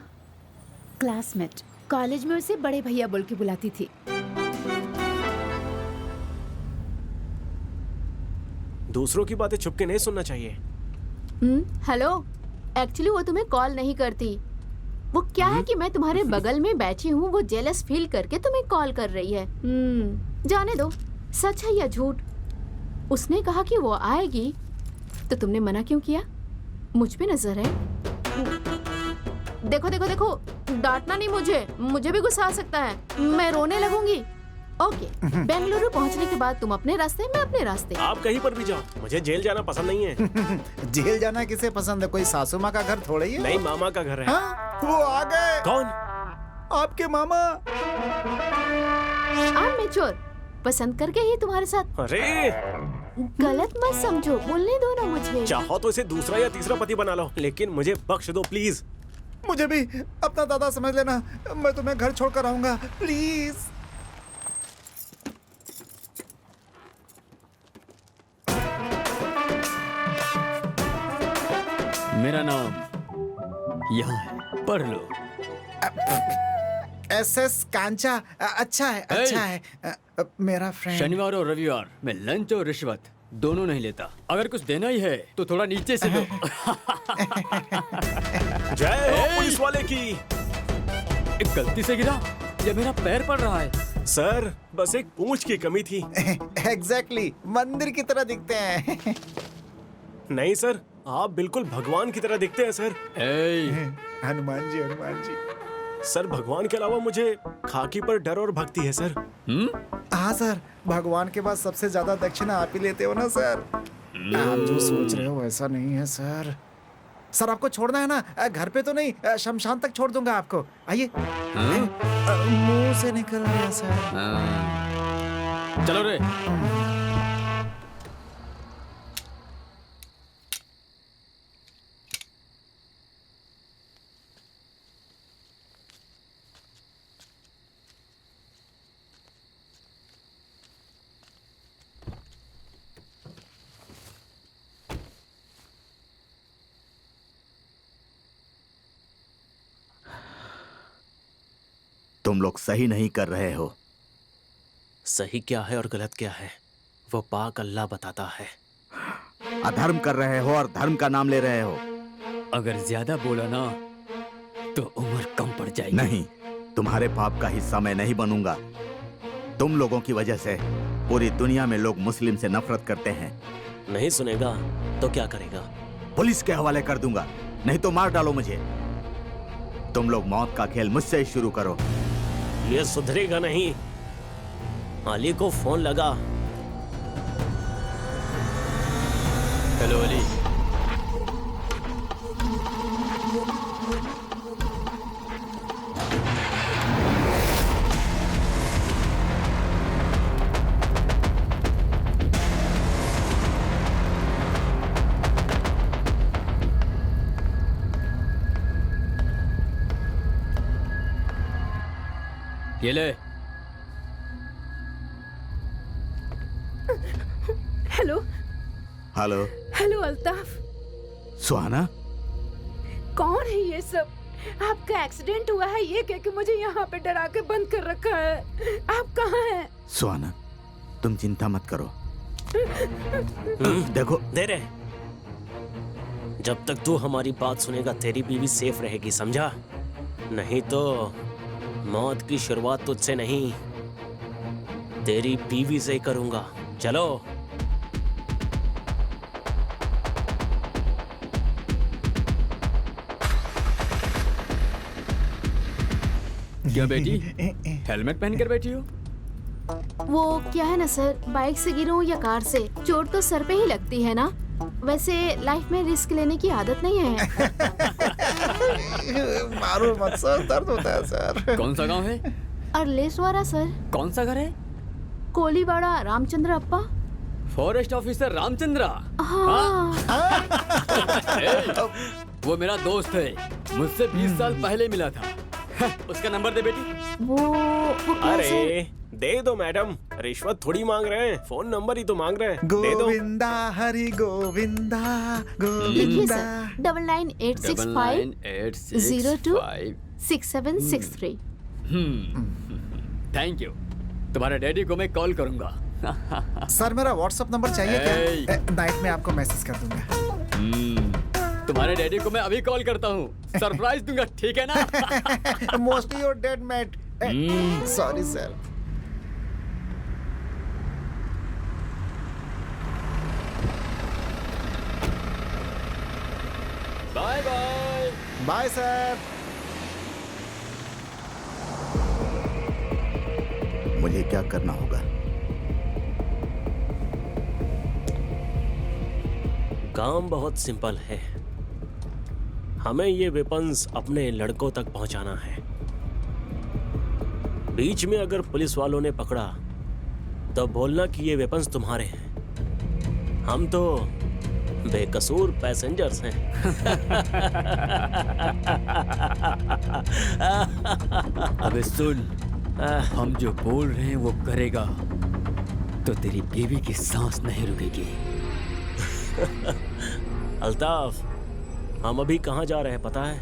क्लासमेट। कॉलेज में उसे बड़े भैया बोल के बुलाती थी। दूसरों की बातें छुप के नहीं सुनना चाहिए। हेलो, एक्चुअली वो तुम्हें कॉल नहीं करती। वो क्या है कि मैं तुम्हारे बगल में बैठी हूँ, वो जेलस फील करके तुम्हें कॉल कर रही है। जाने दो, सच है या झूठ। उसने कहा कि वो आएगी, तो तुमने मना क्यों किया? मुझ पे नजर है। देखो देखो देखो, डांटना नहीं मुझे भी गुस्सा आ सकता है, मैं रोने लगूंगी। ओके, बेंगलुरु पहुंचने के बाद तुम अपने रास्ते, मैं अपने रास्ते। आप कहीं पर भी जाओ, मुझे जेल जाना पसंद नहीं है। जेल जाना किसे पसंद है? कोई सासू माँ का घर थोड़ा ही है। नहीं, मामा का घर है। हाँ? वो आ गए। कौन? आपके मामा। I'm mature, पसंद करके ही तुम्हारे साथ। अरे गलत मत समझो, बोलने दो ना मुझे। चाहो तो इसे दूसरा या तीसरा पति बना लो, लेकिन मुझे बख्श दो प्लीज। मुझे भी अपना दादा समझ लेना, मैं तुम्हें घर छोड़कर आऊंगा, प्लीज। मेरा नाम यहाँ है, पढ़ लो। SS कांचा, अच्छा है, अच्छा है। मेरा फ्रेंड। शनिवार और रविवार मैं लंच और रिश्वत दोनों नहीं लेता। अगर कुछ देना ही है तो थोड़ा नीचे से दो। जय हो पुलिस वाले की। एक गलती से गिरा, ये मेरा पैर पड़ रहा है। सर बस एक पूंछ की कमी थी। एग्जैक्टली, मंदिर की तरह दिखते हैं। नहीं सर, आप बिल्कुल भगवान की तरह दिखते हैं सर। हनुमान जी, हनुमान जी। सर भगवान के अलावा मुझे खाकी पर डर और भक्ति है सर। हाँ सर, भगवान के बाद सबसे ज्यादा दक्षिणा आप ही लेते हो ना सर। आप जो सोच रहे हो वैसा नहीं है सर। सर आपको छोड़ना है ना, घर पे तो नहीं, शमशान तक छोड़ दूंगा आपको। आइए। मुंह से निकल गया सर। चलो रे। तुम लोग सही नहीं कर रहे हो। सही क्या है और गलत क्या है वो पाक अल्लाह बताता है। अधर्म कर रहे हो और धर्म का नाम ले रहे हो। अगर ज्यादा बोला ना तो उम्र कम पड़ जाएगी। नहीं, तुम्हारे पाप का हिस्सा मैं नहीं बनूंगा। तुम लोगों की वजह से पूरी दुनिया में लोग मुस्लिम से नफरत करते हैं। नहीं सुनेगा तो क्या करेगा? पुलिस के हवाले कर दूंगा, नहीं तो मार डालो मुझे। तुम लोग मौत का खेल मुझसे ही शुरू करो। ये सुधरेगा नहीं। अली को फोन लगा। हेलो अली। ये ले। हेलो। हेलो। हेलो अल्ताफ। सुहाना, कौन है ये सब? आपका एक्सीडेंट हुआ है ये कह के मुझे यहाँ पे डरा के बंद कर रखा है। आप कहाँ हैं? सुहाना, तुम चिंता मत करो। देखो, दे रहे। जब तक तू हमारी बात सुनेगा तेरी बीवी सेफ रहेगी, समझा? नहीं तो मौत की शुरुआत तुझसे नहीं, तेरी बीवी से ही करूंगा। चलो। क्या बेटी, हेलमेट पहन कर बैठी हो? वो क्या है ना सर, बाइक से गिरूं या कार से, चोट तो सर पे ही लगती है ना। वैसे लाइफ में रिस्क लेने की आदत नहीं है। मारो मत सर, दर्द होता है सर। कौन सा गांव है? अरलेसवाड़ा सर। कौन सा घर है? कोलीवाड़ा रामचंद्र अप्पा। Forest officer Ramchandra. हाँ। वो मेरा दोस्त है, मुझसे 20 साल पहले मिला था। उसका नंबर दे बेटी। वो क्या अरे सर? दे दो मैडम, रिश्वत थोड़ी मांग रहे हैं, फोन नंबर ही तो मांग रहे हैं। दे दो। गोविंदा हरि गोविंदा लिखिए गोविंदा। सर, 9986502663। 9986506763। Thank you. तुम्हारे डैडी को मैं कॉल करूंगा। सर मेरा व्हाट्सएप नंबर चाहिए क्या? नाइट में आपको मैसेज कर दूंगा। तुम्हारे डैडी को मैं अभी कॉल करता हूँ, सरप्राइज दूंगा, ठीक है ना? Mostly your dead mate. Sorry sir. Bye bye. Bye sir. मुझे क्या करना होगा? काम बहुत सिंपल है। हमें ये वेपन्स अपने लड़कों तक पहुंचाना है। बीच में अगर पुलिस वालों ने पकड़ा तो बोलना कि ये वेपन्स तुम्हारे हैं। हम तो बेकसूर पैसेंजर्स हैं। अबे सुन, हम जो बोल रहे हैं वो करेगा तो तेरी बीवी की सांस नहीं रुकेगी। अल्ताफ, हम अभी कहाँ जा रहे हैं पता है?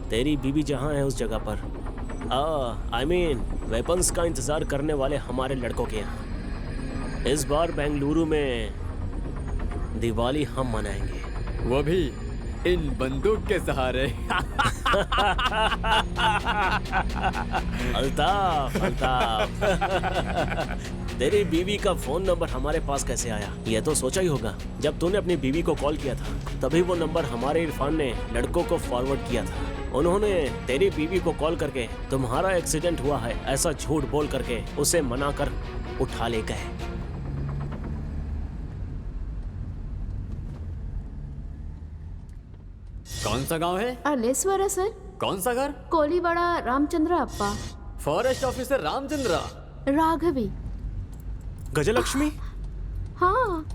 तेरी बीवी जहाँ है उस जगह पर, I mean, वेपन्स का इंतजार करने वाले हमारे लड़कों के यहाँ। इस बार बेंगलुरु में दिवाली हम मनाएंगे, वो भी इन बंदूक के सहारे। अल्ताफ, अल्ताफ, तेरी बीवी का फोन नंबर हमारे पास कैसे आया? ये तो सोचा ही होगा। जब तूने अपनी बीवी को कॉल किया था तभी वो नंबर हमारे इरफान ने लड़कों को फॉरवर्ड किया था। उन्होंने तेरी बीवी को कॉल करके तुम्हारा एक्सीडेंट हुआ है ऐसा झूठ बोल करके उसे मना कर उठा ले गए। कौन सा गांव है? अलेश्वरा सर। कौन सा घर? कोलीवाड़ा रामचंद्र अप्पा। Forest officer Ramchandra. राघवी। गजलक्ष्मी? हाँ।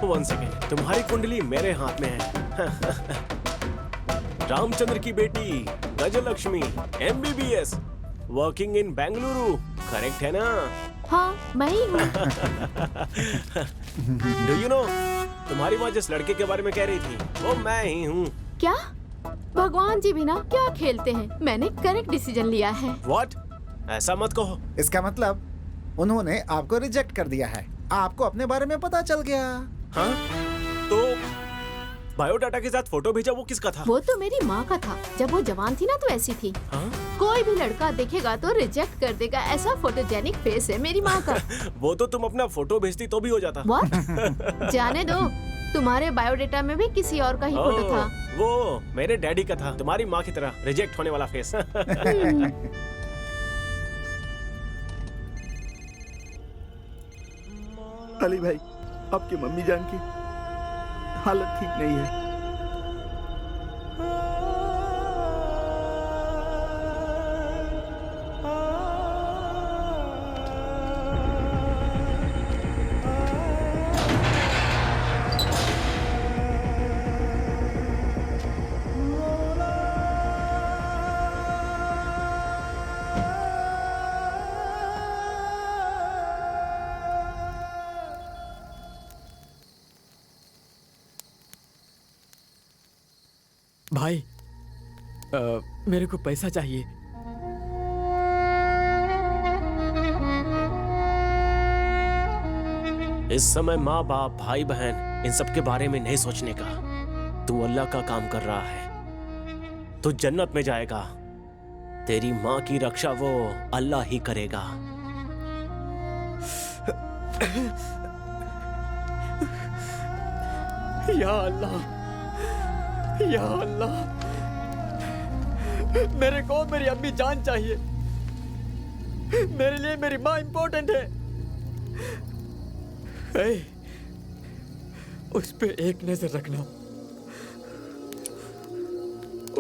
1 सेकेंड, तुम्हारी कुंडली मेरे हाथ में है। रामचंद्र की बेटी Gajalakshmi, MBBS, working in Bengaluru, correct है ना? हाँ, मैं ही हूँ। डू यू नो, तुम्हारी माँ जिस लड़के के बारे में कह रही थी वो मैं ही हूँ। क्या? भगवान जी भी ना क्या खेलते हैं। मैंने करेक्ट डिसीजन लिया है। व्हाट? ऐसा मत कहो। इसका मतलब उन्होंने आपको रिजेक्ट कर दिया है। आपको अपने बारे में पता चल गया। हाँ? तो बायोडाटा के साथ फोटो भेजा वो किसका था? वो तो मेरी माँ का था। जब वो जवान थी ना तो ऐसी थी। हाँ? कोई भी लड़का देखेगा तो रिजेक्ट कर देगा, ऐसा फोटोजेनिक फेस है मेरी माँ का। वो तो तुम अपना फोटो भेजती तो भी हो जाता। What? जाने दो, तुम्हारे बायोडेटा में भी किसी और का ही फोटो था। वो मेरे डैडी का था, तुम्हारी माँ की तरह रिजेक्ट होने वाला फेस। अली भाई, आपकी मम्मी जान की हालत ठीक नहीं है। भाई, मेरे को पैसा चाहिए। इस समय माँ बाप भाई बहन इन सब के बारे में नहीं सोचने का। तू अल्लाह का काम कर रहा है, तू जन्नत में जाएगा। तेरी माँ की रक्षा वो अल्लाह ही करेगा। या अल्लाह, या अल्लाह, मेरे को मेरी अम्मी जान चाहिए। मेरे लिए मेरी माँ इंपॉर्टेंट है। उस पे एक नजर रखना,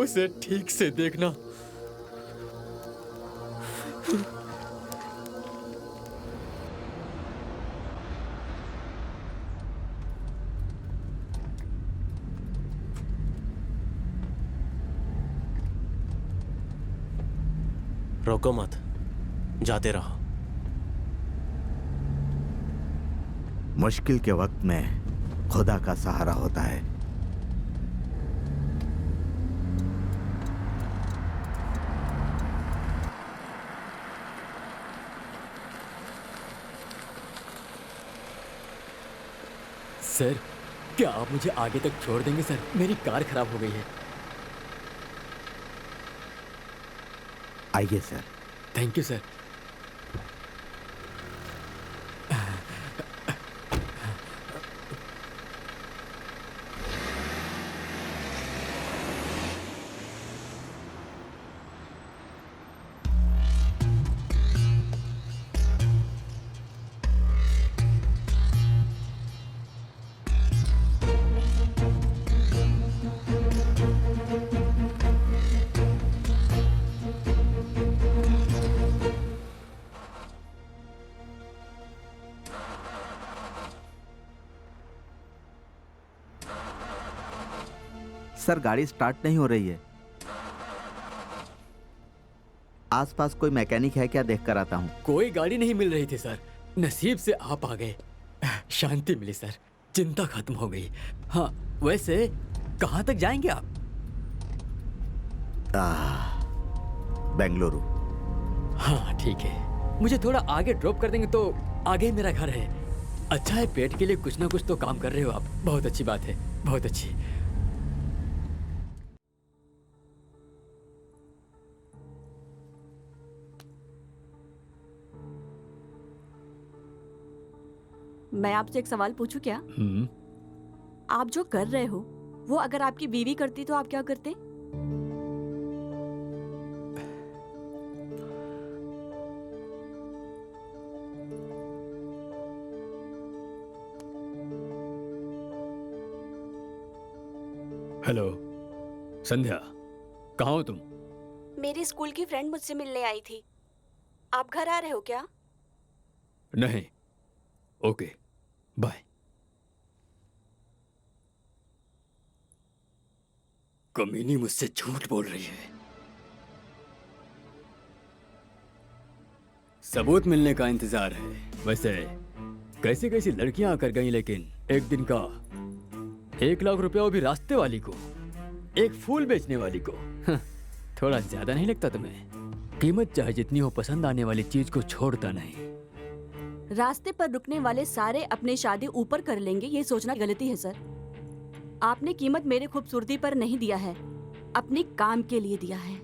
उसे ठीक से देखना। रोको मत, जाते रहो। मुश्किल के वक्त में खुदा का सहारा होता है। सर, क्या आप मुझे आगे तक छोड़ देंगे सर? मेरी कार खराब हो गई है। आइए sir. Thank you sir. Sir गाड़ी स्टार्ट नहीं हो रही है। आसपास कोई मैकेनिक है क्या, देख कर आता हूँ। कोई गाड़ी नहीं मिल रही थी सर, नसीब से आप आ गए। शांति मिली सर, चिंता खत्म हो गई। हाँ वैसे कहाँ तक जाएंगे आप? बेंगलुरु। हाँ ठीक है, मुझे थोड़ा आगे ड्रॉप कर देंगे तो आगे ही मेरा घर है। अच्छा है, पेट के लिए कुछ ना कुछ तो काम कर रहे हो आप, बहुत अच्छी बात है, बहुत अच्छी। मैं आपसे एक सवाल पूछूं क्या? आप जो कर रहे हो वो अगर आपकी बीवी करती तो आप क्या करते? हेलो संध्या, कहाँ हो तुम? मेरी स्कूल की फ्रेंड मुझसे मिलने आई थी। आप घर आ रहे हो क्या? नहीं। Okay bye. कमीनी मुझसे झूठ बोल रही है। सबूत मिलने का इंतजार है। वैसे कैसी कैसी लड़कियां आकर गई, लेकिन एक दिन का 1 लाख रुपया, वो भी रास्ते वाली को, एक फूल बेचने वाली को। थोड़ा ज्यादा नहीं लगता तुम्हें? कीमत चाहे जितनी हो, पसंद आने वाली चीज को छोड़ता नहीं। रास्ते पर रुकने वाले सारे अपने शादी ऊपर कर लेंगे, ये सोचना गलती है सर। आपने कीमत मेरे खूबसूरती पर नहीं दिया है, अपने काम के लिए दिया है।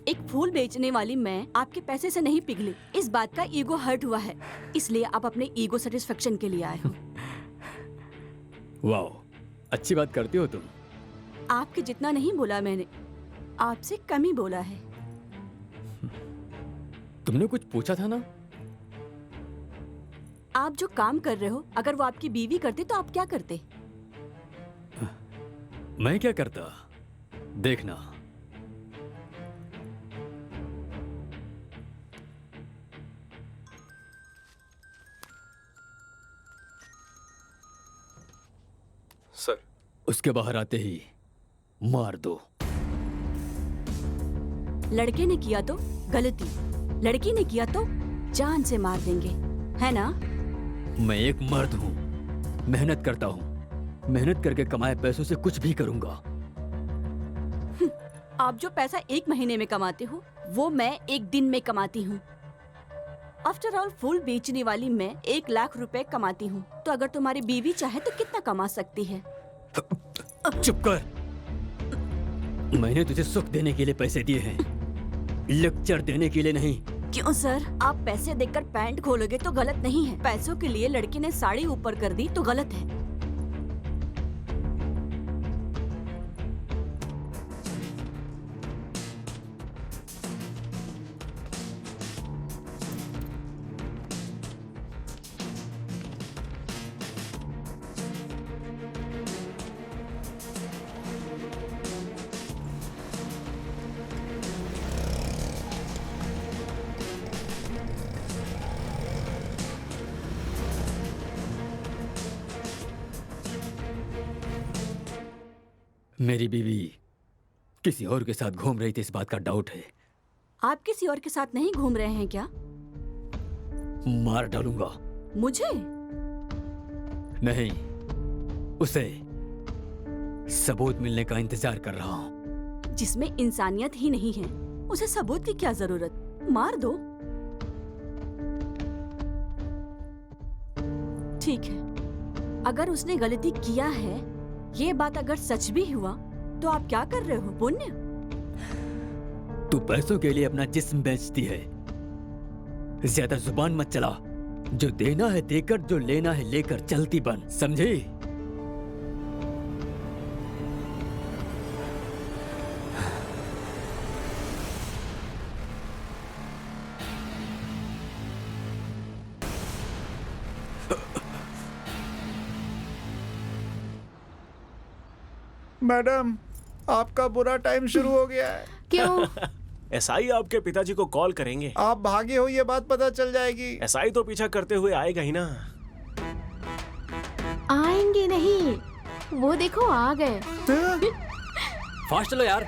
एक फूल बेचने वाली मैं आपके पैसे से नहीं पिघली। इस बात का ईगो हर्ट हुआ है, इसलिए आप अपने ईगो सेटिस्फेक्शन के लिए आए हो। वाह, अच्छी बात करती हो तुम। आपके जितना नहीं बोला मैंने, आपसे कम ही बोला है। तुमने कुछ पूछा था ना? आप जो काम कर रहे हो, अगर वो आपकी बीवी करते तो आप क्या करते? मैं क्या करता, देखना। सर, उसके बाहर आते ही मार दो। लड़के ने किया तो गलती, लड़की ने किया तो जान से मार देंगे, है ना? मैं एक मर्द हूँ, मेहनत करता हूँ, मेहनत करके कमाए पैसों से कुछ भी करूंगा। आप जो पैसा 1 महीने में कमाते हो, वो मैं 1 दिन में कमाती हूँ। आफ्टर ऑल, फूल बेचने वाली मैं 1 लाख रुपए कमाती हूँ, तो अगर तुम्हारी बीवी चाहे तो कितना कमा सकती है? चुप कर। मैंने तुझे सुख देने के लिए पैसे दिए हैं, लेक्चर देने के लिए नहीं। क्यों सर? आप पैसे देकर पैंट खोलोगे तो गलत नहीं है, पैसों के लिए लड़की ने साड़ी ऊपर कर दी तो गलत है। मेरी बीवी किसी और के साथ घूम रही थी, इस बात का डाउट है। आप किसी और के साथ नहीं घूम रहे हैं क्या? मार डालूंगा। मुझे? नहीं, उसे। सबूत मिलने का इंतजार कर रहा हूँ। जिसमें इंसानियत ही नहीं है, उसे सबूत की क्या जरूरत? मार दो। ठीक है, अगर उसने गलती किया है, ये बात अगर सच भी हुआ, तो आप क्या कर रहे हो? पुण्य? तू पैसों के लिए अपना जिस्म बेचती है। ज्यादा जुबान मत चला। जो देना है देकर, जो लेना है लेकर चलती बन, समझी? मैडम, आपका बुरा टाइम शुरू हो गया है। क्यों? एसआई आपके पिताजी को कॉल करेंगे। आप भागे हो, ये बात पता चल जाएगी। एसआई तो पीछा करते हुए आएगा ही ना। आएंगे नहीं, वो देखो आ गए। हाँ? फास्ट चलो यार।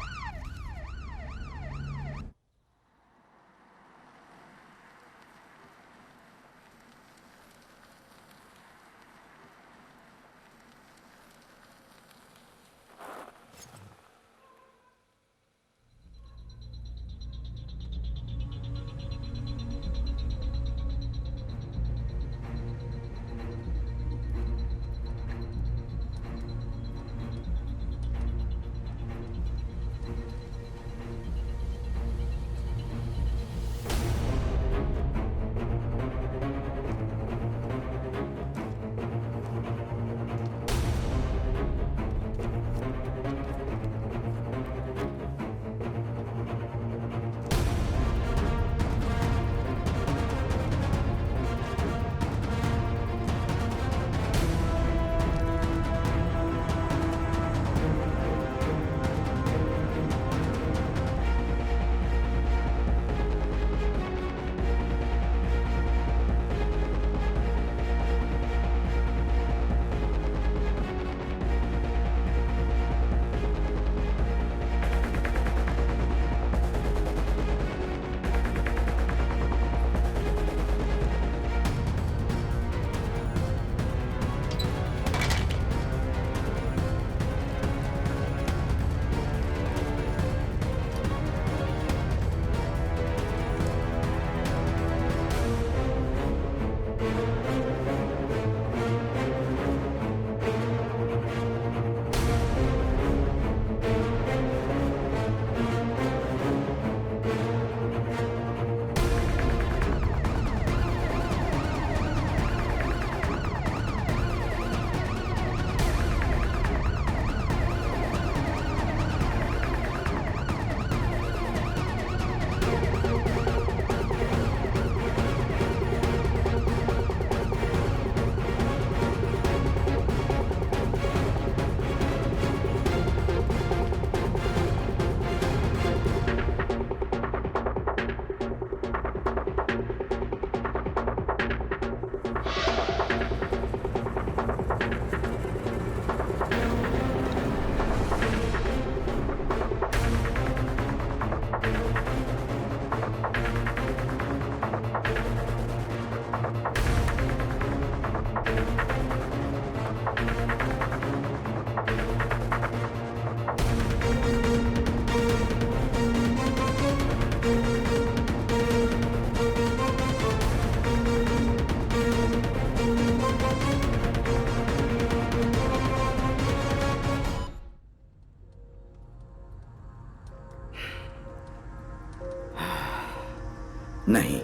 नहीं,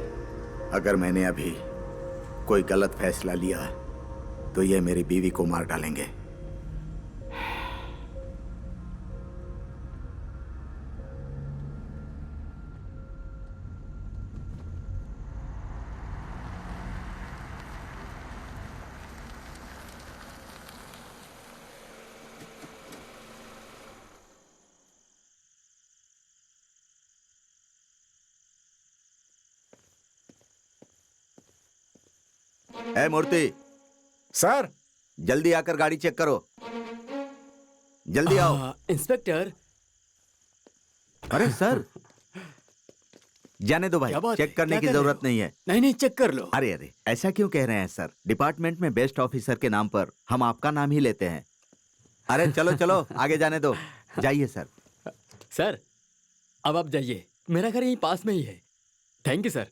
अगर मैंने अभी कोई गलत फैसला लिया तो ये मेरी बीवी को मार डालेंगे। ए मूर्ति, सर, जल्दी आकर गाड़ी चेक करो। जल्दी आओ। इंस्पेक्टर। अरे सर, जाने दो भाई, चेक करने की जरूरत नहीं है। नहीं नहीं, चेक कर लो। अरे अरे, ऐसा क्यों कह रहे हैं सर? डिपार्टमेंट में बेस्ट ऑफिसर के नाम पर हम आपका नाम ही लेते हैं। अरे चलो चलो, आगे जाने दो। जाइए सर। सर, अब आप जाइए, मेरा घर यहीं पास में ही है। Thank you sir.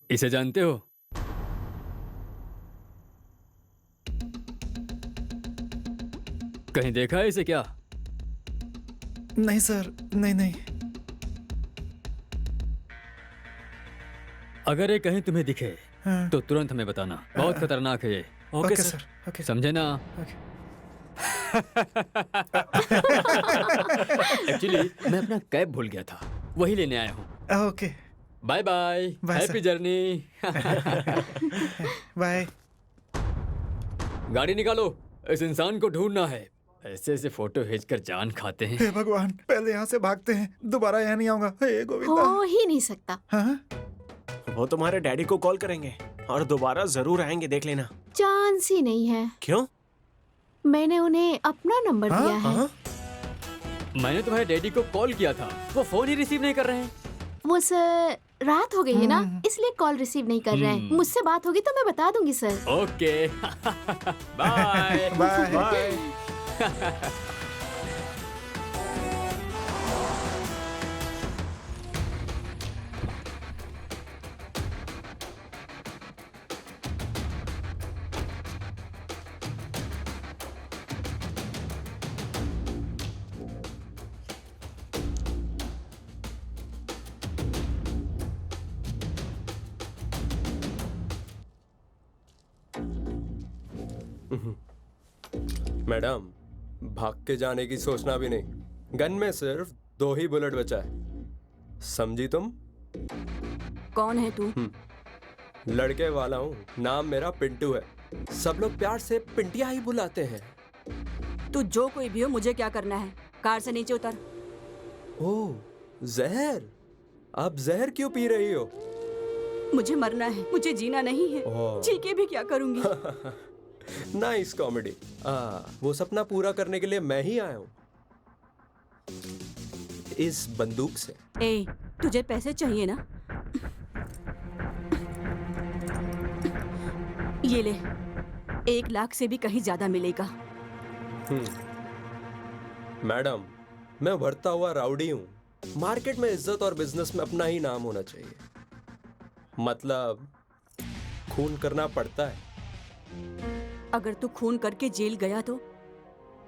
इसे जानते हो? कहीं देखा है इसे क्या? नहीं सर, नहीं नहीं। अगर ये कहीं तुम्हें दिखे हाँ। तो तुरंत हमें बताना, बहुत खतरनाक है ये। Okay okay sir. Sir, okay. समझे ना? ओके। एक्चुअली मैं अपना कैब भूल गया था, वही लेने आया हूँ। Okay, bye bye, bye happy sir. Journey. Bye. गाड़ी निकालो, इस इंसान को ढूंढना है। ऐसे ऐसे फोटो भेजकर जान खाते हैं। हे भगवान, पहले यहाँ से भागते हैं, दोबारा यहाँ नहीं आऊंगा। हे गोविंदा। हो ही नहीं सकता। हाँ? वो तुम्हारे डैडी को कॉल करेंगे और दोबारा जरूर आएंगे, देख लेना। चांस ही नहीं है। क्यों? मैंने उन्हें अपना नंबर हाँ? दिया है। हाँ? मैंने तुम्हारे डैडी को कॉल किया था, वो फोन ही रिसीव नहीं कर रहे हैं। वो सर रात हो गई है ना, इसलिए कॉल रिसीव नहीं कर रहे हैं। मुझसे बात होगी तो मैं बता दूंगी sir. Okay. Bye bye. Bye. Madam, भाग के जाने की सोचना भी नहीं। गन में सिर्फ 2 ही बुलेट बचा है, समझी तुम? कौन है तू? लड़के वाला हूँ, नाम मेरा पिंटू है। सब लोग प्यार से पिंटिया ही बुलाते हैं। तू जो कोई भी हो, मुझे क्या करना है? कार से नीचे उतर। ओह, जहर। आप जहर क्यों पी रही हो? मुझे मरना है, मुझे जीना नहीं है। ओह। जी के भी क्या करूंगी? Nice comedy. वो सपना पूरा करने के लिए मैं ही आया हूँ, इस बंदूक से। ए, तुझे पैसे चाहिए ना? ये ले, 1 लाख से भी कहीं ज्यादा मिलेगा। मैडम, मैं बढ़ता हुआ राउडी हूँ। मार्केट में इज्जत और बिजनेस में अपना ही नाम होना चाहिए। मतलब खून करना पड़ता है। अगर तू खून करके जेल गया तो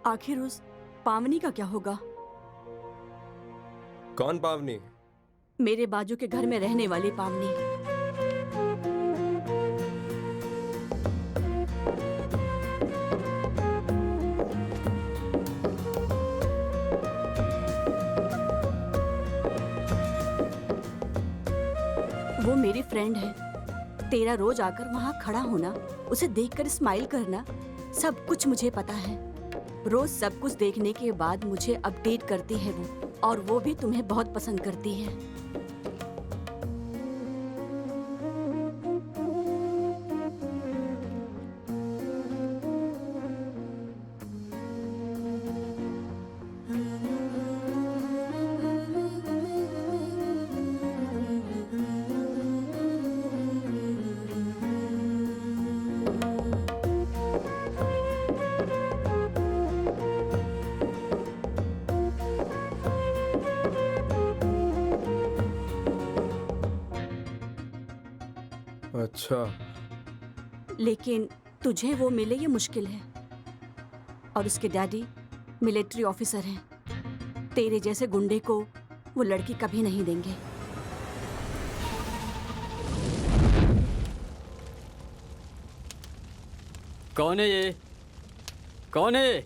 आखिर उस पावनी का क्या होगा? कौन पावनी? मेरे बाजू के घर में रहने वाली पावनी। वो मेरी फ्रेंड है। तेरा रोज आकर वहाँ खड़ा होना, उसे देखकर स्माइल करना, सब कुछ मुझे पता है। रोज सब कुछ देखने के बाद मुझे अपडेट करती है वो, और वो भी तुम्हें बहुत पसंद करती है। अच्छा, लेकिन तुझे वो मिले ये मुश्किल है। और उसके डैडी मिलिट्री ऑफिसर हैं। तेरे जैसे गुंडे को वो लड़की कभी नहीं देंगे। कौन है ये? कौन है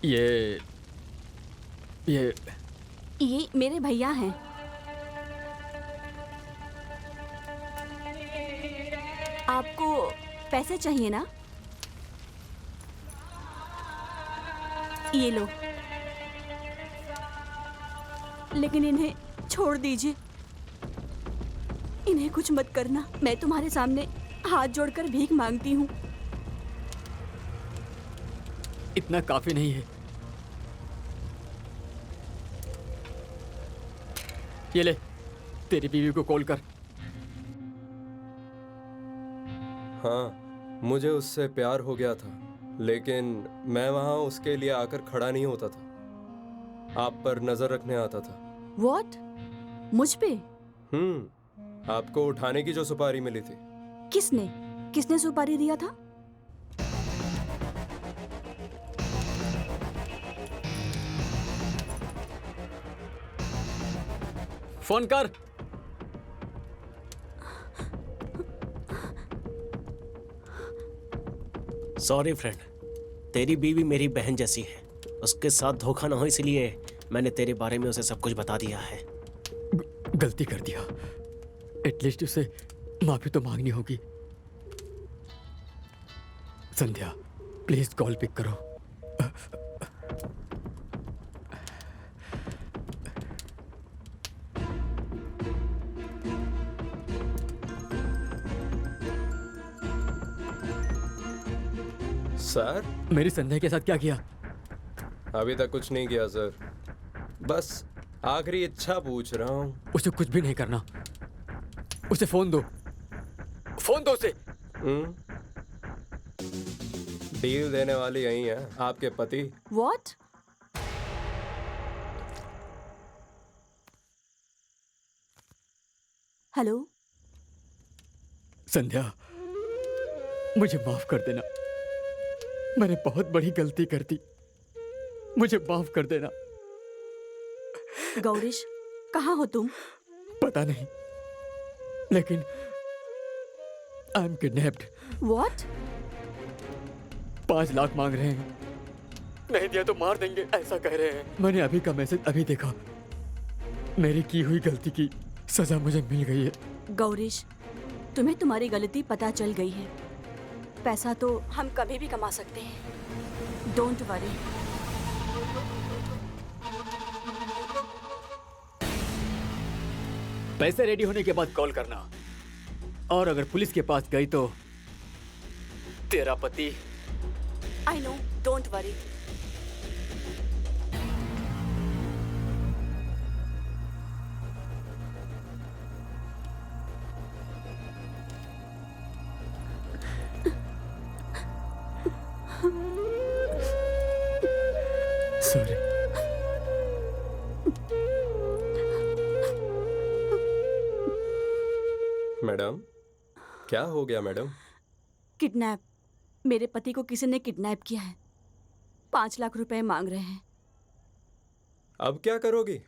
ये? ये मेरे भैया हैं। आपको पैसे चाहिए ना? ये लो, लेकिन इन्हें छोड़ दीजिए। इन्हें कुछ मत करना। मैं तुम्हारे सामने हाथ जोड़कर भीख मांगती हूँ। इतना काफी नहीं है। ये ले, तेरी बीवी को कॉल कर। हाँ, मुझे उससे प्यार हो गया था, लेकिन मैं वहां उसके लिए आकर खड़ा नहीं होता था। आप पर नजर रखने आता था। What? मुझ पे? आपको उठाने की जो सुपारी मिली थी। किसने सुपारी दिया था? फोन कर। सॉरी फ्रेंड, तेरी बीवी मेरी बहन जैसी है, उसके साथ धोखा ना हो इसलिए मैंने तेरे बारे में उसे सब कुछ बता दिया है। गलती कर दिया, एटलीस्ट उसे माफी तो मांगनी होगी। संध्या प्लीज कॉल पिक करो। सर, मेरी संध्या के साथ क्या किया? अभी तक कुछ नहीं किया सर, बस आखिरी इच्छा पूछ रहा हूँ। उसे कुछ भी नहीं करना, उसे फोन दो, फोन दो उसे। डील देने वाली यही है आपके पति। What? हेलो संध्या, मुझे माफ कर देना, मैंने बहुत बड़ी गलती कर दी, मुझे माफ कर देना। गौरीश, कहाँ हो तुम? पता नहीं, लेकिन I am kidnapped. What? 5 lakh मांग रहे हैं, नहीं दिया तो मार देंगे ऐसा कह रहे हैं। मैंने अभी का मैसेज अभी देखा, मेरी की हुई गलती की सजा मुझे मिल गई है। गौरीश, तुम्हें तुम्हारी गलती पता चल गई है। पैसा तो हम कभी भी कमा सकते हैं, डोंट वरी। पैसे रेडी होने के बाद कॉल करना, और अगर पुलिस के पास गई तो तेरा पति। I know, don't worry. Sorry. Madam, क्या हो गया मैडम? किडनैप, मेरे पति को किसी ने किडनैप किया है। 5 लाख रुपए मांग रहे हैं। अब क्या करोगी?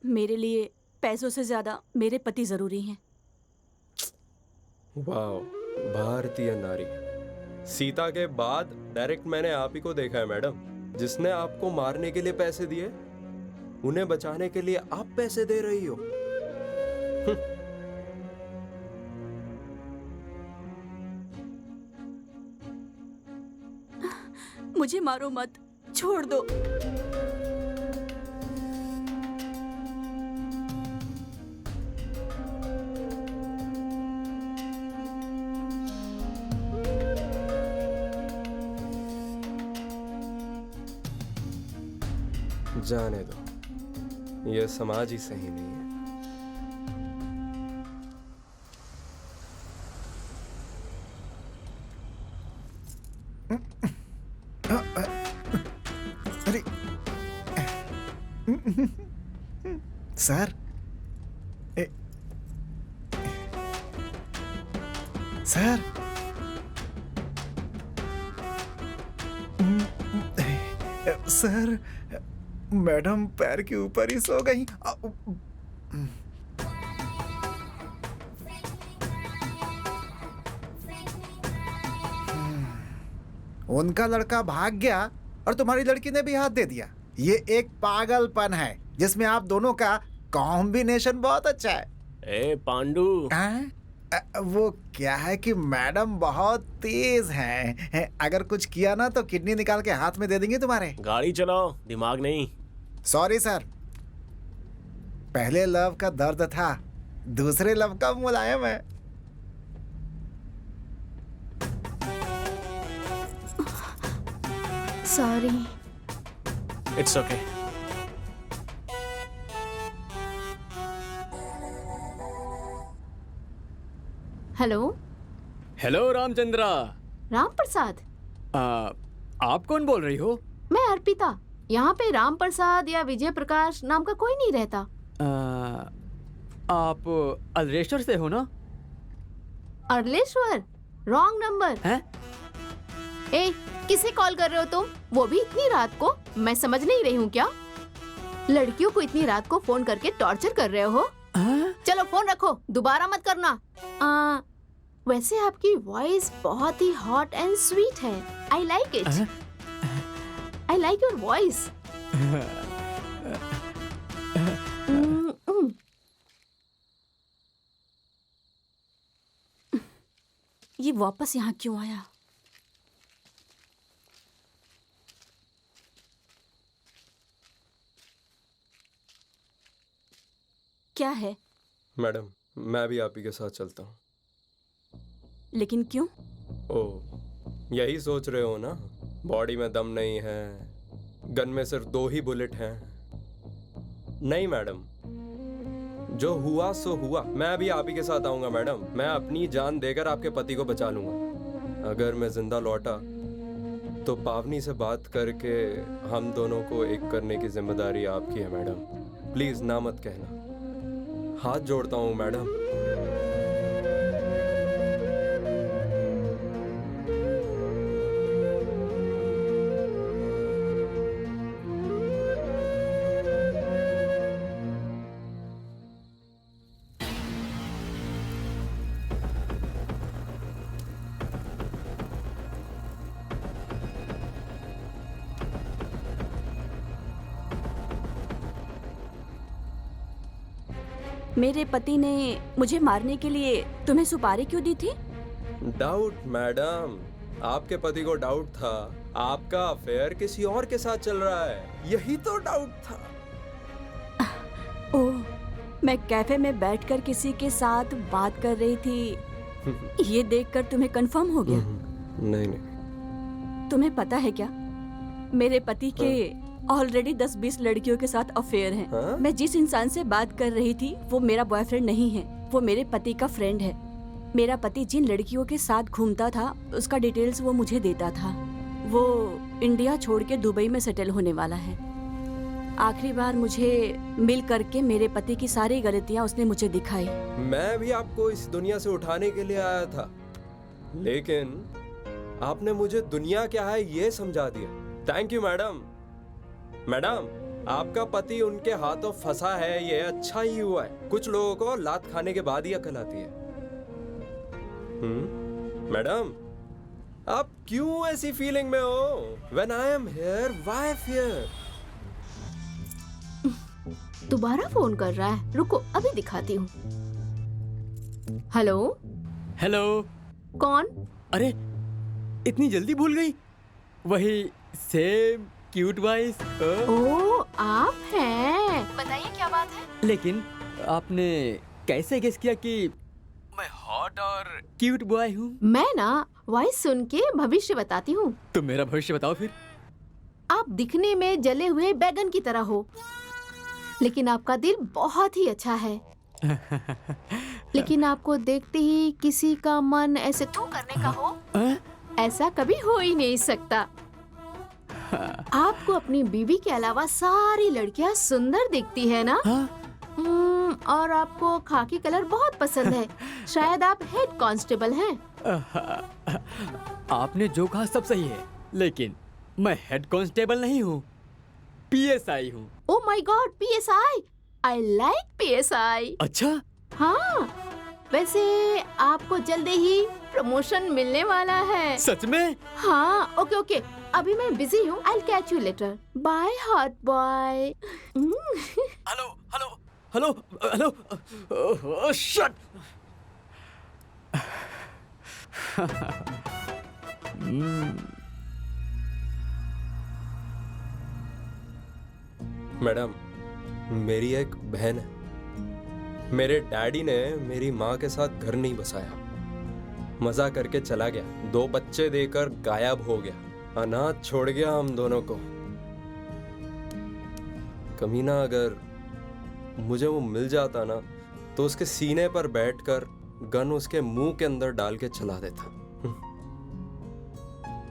मेरे लिए पैसों से ज्यादा मेरे पति जरूरी हैं। वाह, भारतीय नारी। सीता के बाद डायरेक्ट मैंने आप ही को देखा है मैडम। जिसने आपको मारने के लिए पैसे दिए, उन्हें बचाने के लिए आप पैसे दे रही हो। मुझे मारो मत, छोड़ दो। जाने दो, यह समाज ही सही नहीं है। अरे सर, सर, सर, मैडम पैर के ऊपर ही सो गई। उनका लड़का भाग गया और तुम्हारी लड़की ने भी हाथ दे दिया। ये एक पागलपन है जिसमें आप दोनों का कॉम्बिनेशन बहुत अच्छा है। ए पांडू, वो क्या है कि मैडम बहुत तेज हैं। अगर कुछ किया ना तो किडनी निकाल के हाथ में दे देंगे तुम्हारे। गाड़ी चलाओ, दिमाग नहीं। सॉरी सर, पहले लव का दर्द था, दूसरे लव का मुलायम है। Sorry. It's okay. Hello. Hello Ramchandra. Ram Prasad? आप कौन बोल रही हो? मैं अर्पिता। यहाँ पे राम प्रसाद या विजय प्रकाश नाम का कोई नहीं रहता। आप अल्लेश्वर से हो ना? अल्लेश्वर? रॉन्ग नंबर है। ए, किसे कॉल कर रहे हो तुम? वो भी इतनी रात को? मैं समझ नहीं रही हूँ क्या? लड़कियों को इतनी रात को फोन करके टॉर्चर कर रहे हो? चलो फोन रखो, दोबारा मत करना। वैसे आपकी वॉइस बहुत ही हॉट एंड स्वीट है। I like it. I like your voice. ये वापस यहाँ क्यों आया? क्या है? मैडम, मैं भी आप ही के साथ चलता हूँ। लेकिन क्यों? ओह, यही सोच रहे हो ना? बॉडी में दम नहीं है, गन में सिर्फ 2 ही बुलेट हैं। नहीं मैडम, जो हुआ सो हुआ। मैं भी आप ही के साथ आऊंगा मैडम। मैं अपनी जान देकर आपके पति को बचा लूंगा। अगर मैं जिंदा लौटा तो पावनी से बात करके हम दोनों को एक करने की जिम्मेदारी आपकी है मैडम। प्लीज ना मत कहना, हाथ जोड़ता हूँ मैडम। मेरे पति ने मुझे मारने के लिए तुम्हें सुपारी क्यों दी थी? डाउट मैडम, आपके पति को डाउट था आपका अफेयर किसी और के साथ चल रहा है, यही तो डाउट था। ओह, मैं कैफे में बैठकर किसी के साथ बात कर रही थी। ये देखकर तुम्हें कंफर्म हो गया? नहीं नहीं। तुम्हें पता है क्या, मेरे पति के ऑलरेडी 10-20 लड़कियों के साथ अफेयर है। हाँ? मैं जिस इंसान से बात कर रही थी वो मेरा बॉयफ्रेंड नहीं है, वो मेरे पति का फ्रेंड है। मेरा पति जिन लड़कियों के साथ घूमता था उसका डिटेल्स वो मुझे देता था। वो इंडिया छोड़ के दुबई में सेटल होने वाला है। आखिरी बार मुझे मिल करके मेरे पति की सारी गलतियां उसने मुझे दिखाई। मैं भी आपको इस दुनिया से उठाने के लिए आया था, लेकिन आपने मुझे दुनिया क्या है ये समझा दिया। Thank you madam. मैडम, आपका पति उनके हाथों फंसा है, ये अच्छा ही हुआ है। कुछ लोगों को लात खाने के बाद ही अकल आती है। मैडम, आप क्यों ऐसी फीलिंग में हो? When I am here, why fear? दोबारा फोन कर रहा है, रुको अभी दिखाती हूँ। हेलो। हेलो। कौन? अरे, इतनी जल्दी भूल गई? वही सेम क्यूट वॉइस। ओह, आप हैं। बताइए क्या बात है? लेकिन आपने कैसे गेस किया कि मैं हॉट और क्यूट बॉय हूँ? मैं ना वॉइस सुन के भविष्य बताती हूँ। तो मेरा भविष्य बताओ फिर। आप दिखने में जले हुए बैगन की तरह हो, लेकिन आपका दिल बहुत ही अच्छा है। लेकिन आपको देखते ही किसी का मन ऐसे थू करने का हो, ऐसा कभी हो ही नहीं सकता। आपको अपनी बीवी के अलावा सारी लड़कियां सुंदर दिखती है ना? और आपको खाकी कलर बहुत पसंद है। शायद आप हेड कांस्टेबल हैं। आपने जो कहा सब सही है, लेकिन मैं हेड कांस्टेबल नहीं हूँ, पीएसआई हूँ। Oh my God, PSI. I like PSI. अच्छा? हाँ, वैसे आपको जल्दी ही प्रमोशन मिलने वाला है। सच में? हाँ, ओके ओके, अभी मैं बिजी हूँ। I'll catch you later. Bye, hot boy. Hello hello hello hello. Oh shit. Madam, मेरी एक बहन है। मेरे डैडी ने मेरी माँ के साथ घर नहीं बसाया, मजा करके चला गया, 2 बच्चे देकर गायब हो गया, अनाथ छोड़ गया हम दोनों को। कमीना अगर मुझे वो मिल जाता ना तो उसके सीने पर बैठकर गन उसके मुंह के अंदर डाल के चला देता।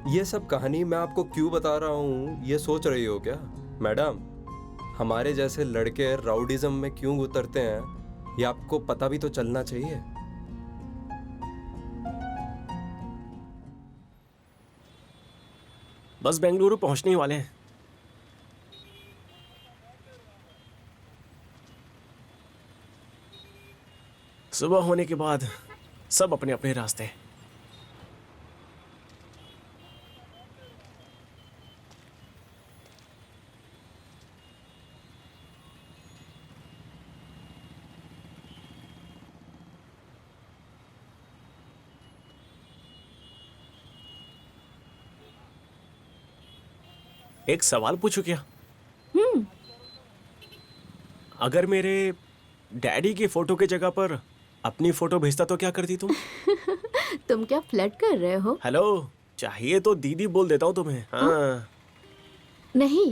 ये सब कहानी मैं आपको क्यों बता रहा हूँ ये सोच रही हो क्या? मैडम, हमारे जैसे लड़के राउडिज्म में क्यों उतरते हैं ये आपको पता भी तो चलना चाहिए। बस बेंगलुरु पहुंचने ही वाले हैं। सुबह होने के बाद सब अपने अपने रास्ते। एक सवाल पूछूं क्या? अगर मेरे डैडी की फोटो की जगह पर अपनी फोटो भेजता तो क्या करती तुम? तुम क्या फ्लर्ट कर रहे हो? हेलो, चाहिए तो दीदी बोल देता हूँ तुम्हें। हाँ। नहीं,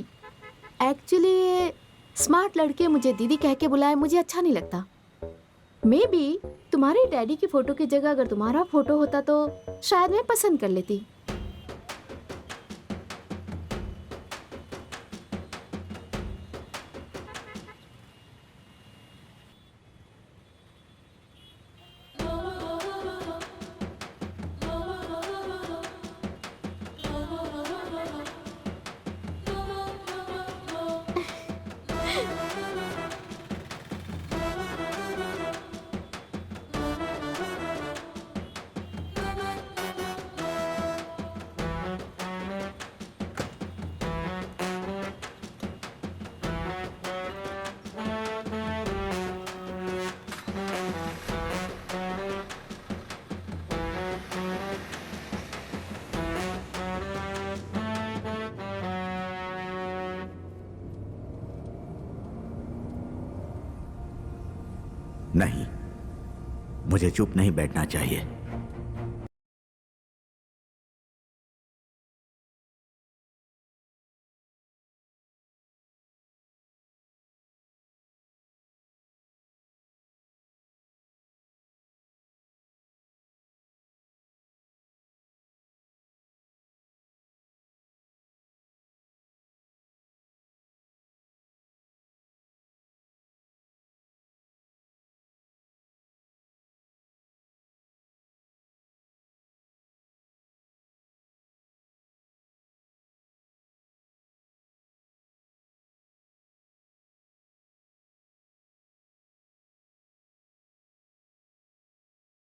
एक्चुअली स्मार्ट लड़के मुझे दीदी कह के बुलाए मुझे अच्छा नहीं लगता। मे बी तुम्हारे डैडी की फोटो की जगह अगर तुम्हारा फोटो होता तो शायद मैं पसंद कर लेती। नहीं, मुझे चुप नहीं बैठना चाहिए।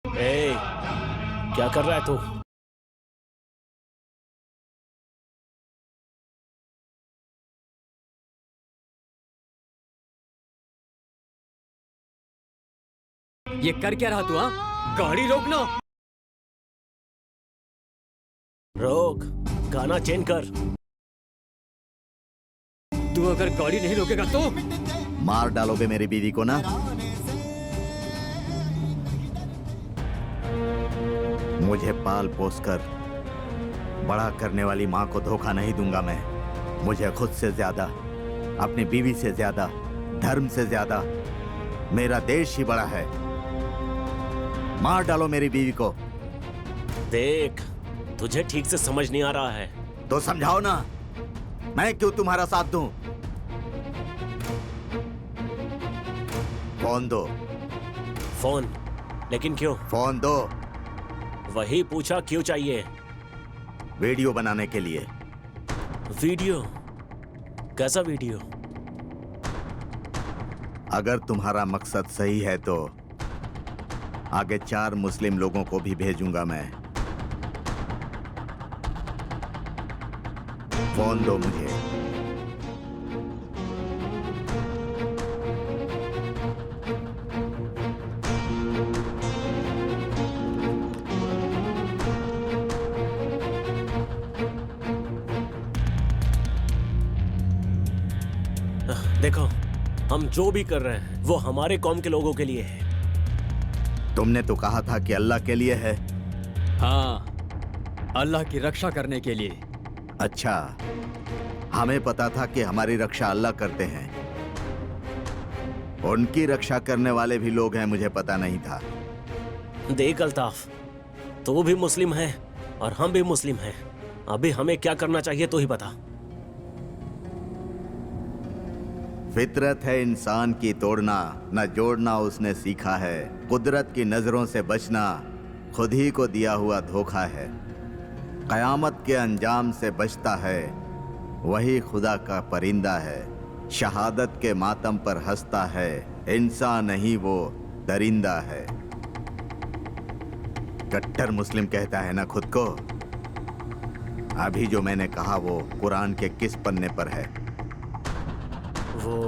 ए, क्या कर रहा है तू? ये कर क्या रहा तू? हाँ, गाड़ी रोकना। रोक, गाना चेंज कर। तू अगर गाड़ी नहीं रोकेगा तो मार डालोगे मेरी बीवी को ना? मुझे पाल पोस कर बड़ा करने वाली मां को धोखा नहीं दूंगा मैं। मुझे खुद से ज्यादा, अपनी बीवी से ज्यादा, धर्म से ज्यादा मेरा देश ही बड़ा है। मार डालो मेरी बीवी को। देख, तुझे ठीक से समझ नहीं आ रहा है तो समझाओ ना, मैं क्यों तुम्हारा साथ दूं? फोन दो। फोन? लेकिन क्यों? फोन दो। वही पूछा, क्यों चाहिए? वीडियो बनाने के लिए। वीडियो? कैसा वीडियो? अगर तुम्हारा मकसद सही है तो आगे 4 मुस्लिम लोगों को भी भेजूंगा मैं। फोन दो मुझे। देखो, हम जो भी कर रहे हैं वो हमारे कौम के लोगों के लिए है। तुमने तो कहा था कि अल्लाह के लिए है। हाँ, अल्लाह की रक्षा करने के लिए। अच्छा, हमें पता था कि हमारी रक्षा अल्लाह करते हैं। उनकी रक्षा करने वाले भी लोग हैं, मुझे पता नहीं था। देख अल्ताफ, तू भी मुस्लिम है और हम भी मुस्लिम हैं। अभी हमें क्या करना चाहिए तो ही बता। फितरत है इंसान की तोड़ना, न जोड़ना उसने सीखा है। कुदरत की नजरों से बचना खुद ही को दिया हुआ धोखा है। कयामत के अंजाम से बचता है वही खुदा का परिंदा है। शहादत के मातम पर हंसता है, इंसान नहीं वो दरिंदा है। कट्टर मुस्लिम कहता है ना खुद को। अभी जो मैंने कहा वो कुरान के किस पन्ने पर है? वो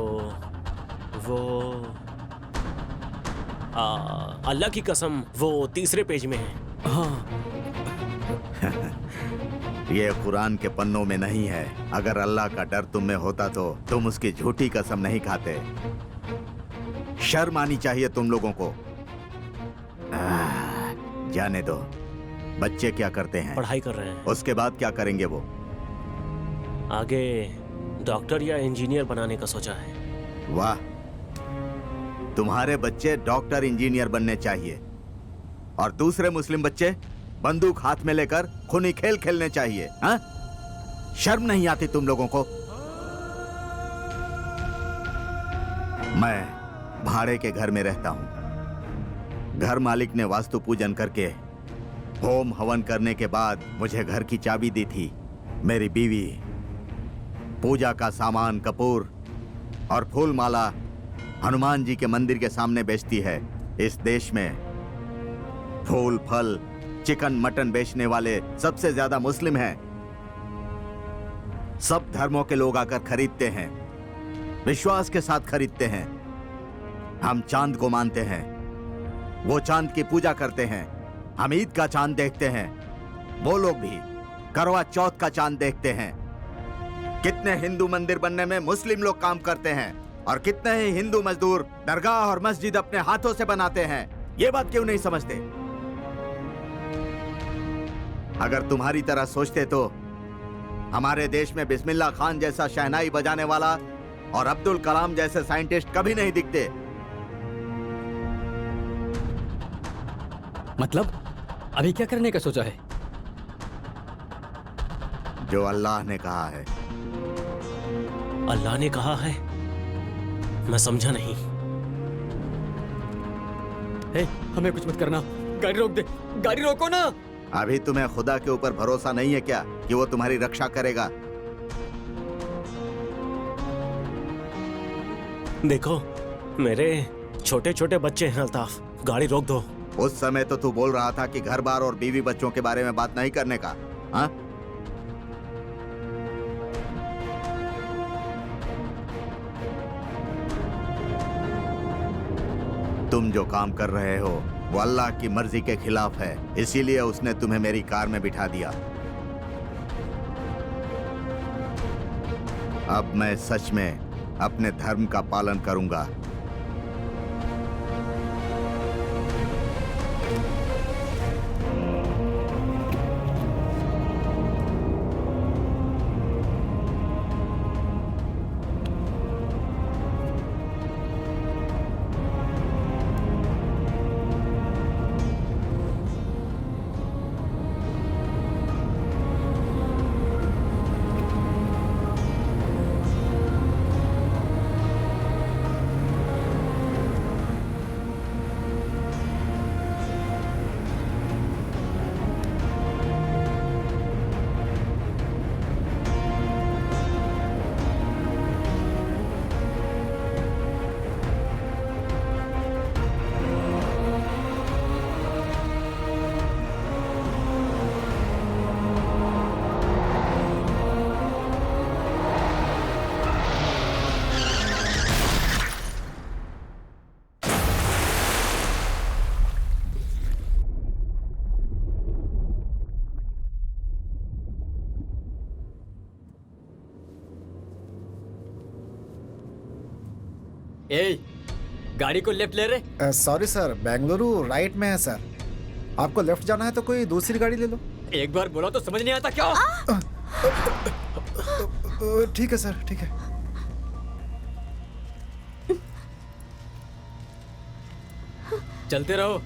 अल्लाह की कसम वो तीसरे पेज में है। हाँ, ये कुरान के पन्नों में नहीं है। अगर अल्लाह का डर तुम में होता तो तुम उसकी झूठी कसम नहीं खाते। शर्म आनी चाहिए तुम लोगों को। जाने दो। बच्चे क्या करते हैं? पढ़ाई कर रहे हैं। उसके बाद क्या करेंगे वो? आगे डॉक्टर या इंजीनियर बनाने का सोचा है। वाह, तुम्हारे बच्चे डॉक्टर इंजीनियर बनने चाहिए और दूसरे मुस्लिम बच्चे बंदूक हाथ में लेकर खूनी खेल खेलने चाहिए। हाँ? शर्म नहीं आती तुम लोगों को? मैं भाड़े के घर में रहता हूं। घर मालिक ने वास्तु पूजन करके होम हवन करने के बाद मुझे घर की चाबी दी थी। मेरी बीवी पूजा का सामान, कपूर और फूल माला हनुमान जी के मंदिर के सामने बेचती है। इस देश में फूल, फल, चिकन, मटन बेचने वाले सबसे ज्यादा मुस्लिम हैं। सब धर्मों के लोग आकर खरीदते हैं, विश्वास के साथ खरीदते हैं। हम चांद को मानते हैं, वो चांद की पूजा करते हैं। हम ईद का चांद देखते हैं, वो लोग भी करवा चौथ का चांद देखते हैं। कितने हिंदू मंदिर बनने में मुस्लिम लोग काम करते हैं और कितने ही हिंदू मजदूर दरगाह और मस्जिद अपने हाथों से बनाते हैं। ये बात क्यों नहीं समझते? अगर तुम्हारी तरह सोचते तो हमारे देश में बिस्मिल्लाह खान जैसा शहनाई बजाने वाला और अब्दुल कलाम जैसे साइंटिस्ट कभी नहीं दिखते। मतलब अभी क्या करने का सोचा है? जो अल्लाह ने कहा है। अल्लाह ने कहा है? मैं समझा नहीं। हे, हमें कुछ मत करना। गाड़ी रोक दे, गाड़ी रोको ना। अभी तुम्हें खुदा के ऊपर भरोसा नहीं है क्या कि वो तुम्हारी रक्षा करेगा? देखो, मेरे छोटे छोटे बच्चे हैं अल्ताफ, गाड़ी रोक दो। उस समय तो तू बोल रहा था कि घर बार और बीवी बच्चों के बारे में बात नहीं करने का। हाँ? तुम जो काम कर रहे हो वो अल्लाह की मर्जी के खिलाफ है, इसीलिए उसने तुम्हें मेरी कार में बिठा दिया। अब मैं सच में अपने धर्म का पालन करूंगा। ए, गाड़ी को लेफ्ट ले रहे। सॉरी सर, बेंगलुरु राइट में है सर। आपको लेफ्ट जाना है तो कोई दूसरी गाड़ी ले लो। एक बार बोला तो समझ नहीं आता क्या? ठीक है सर, ठीक है। चलते रहो।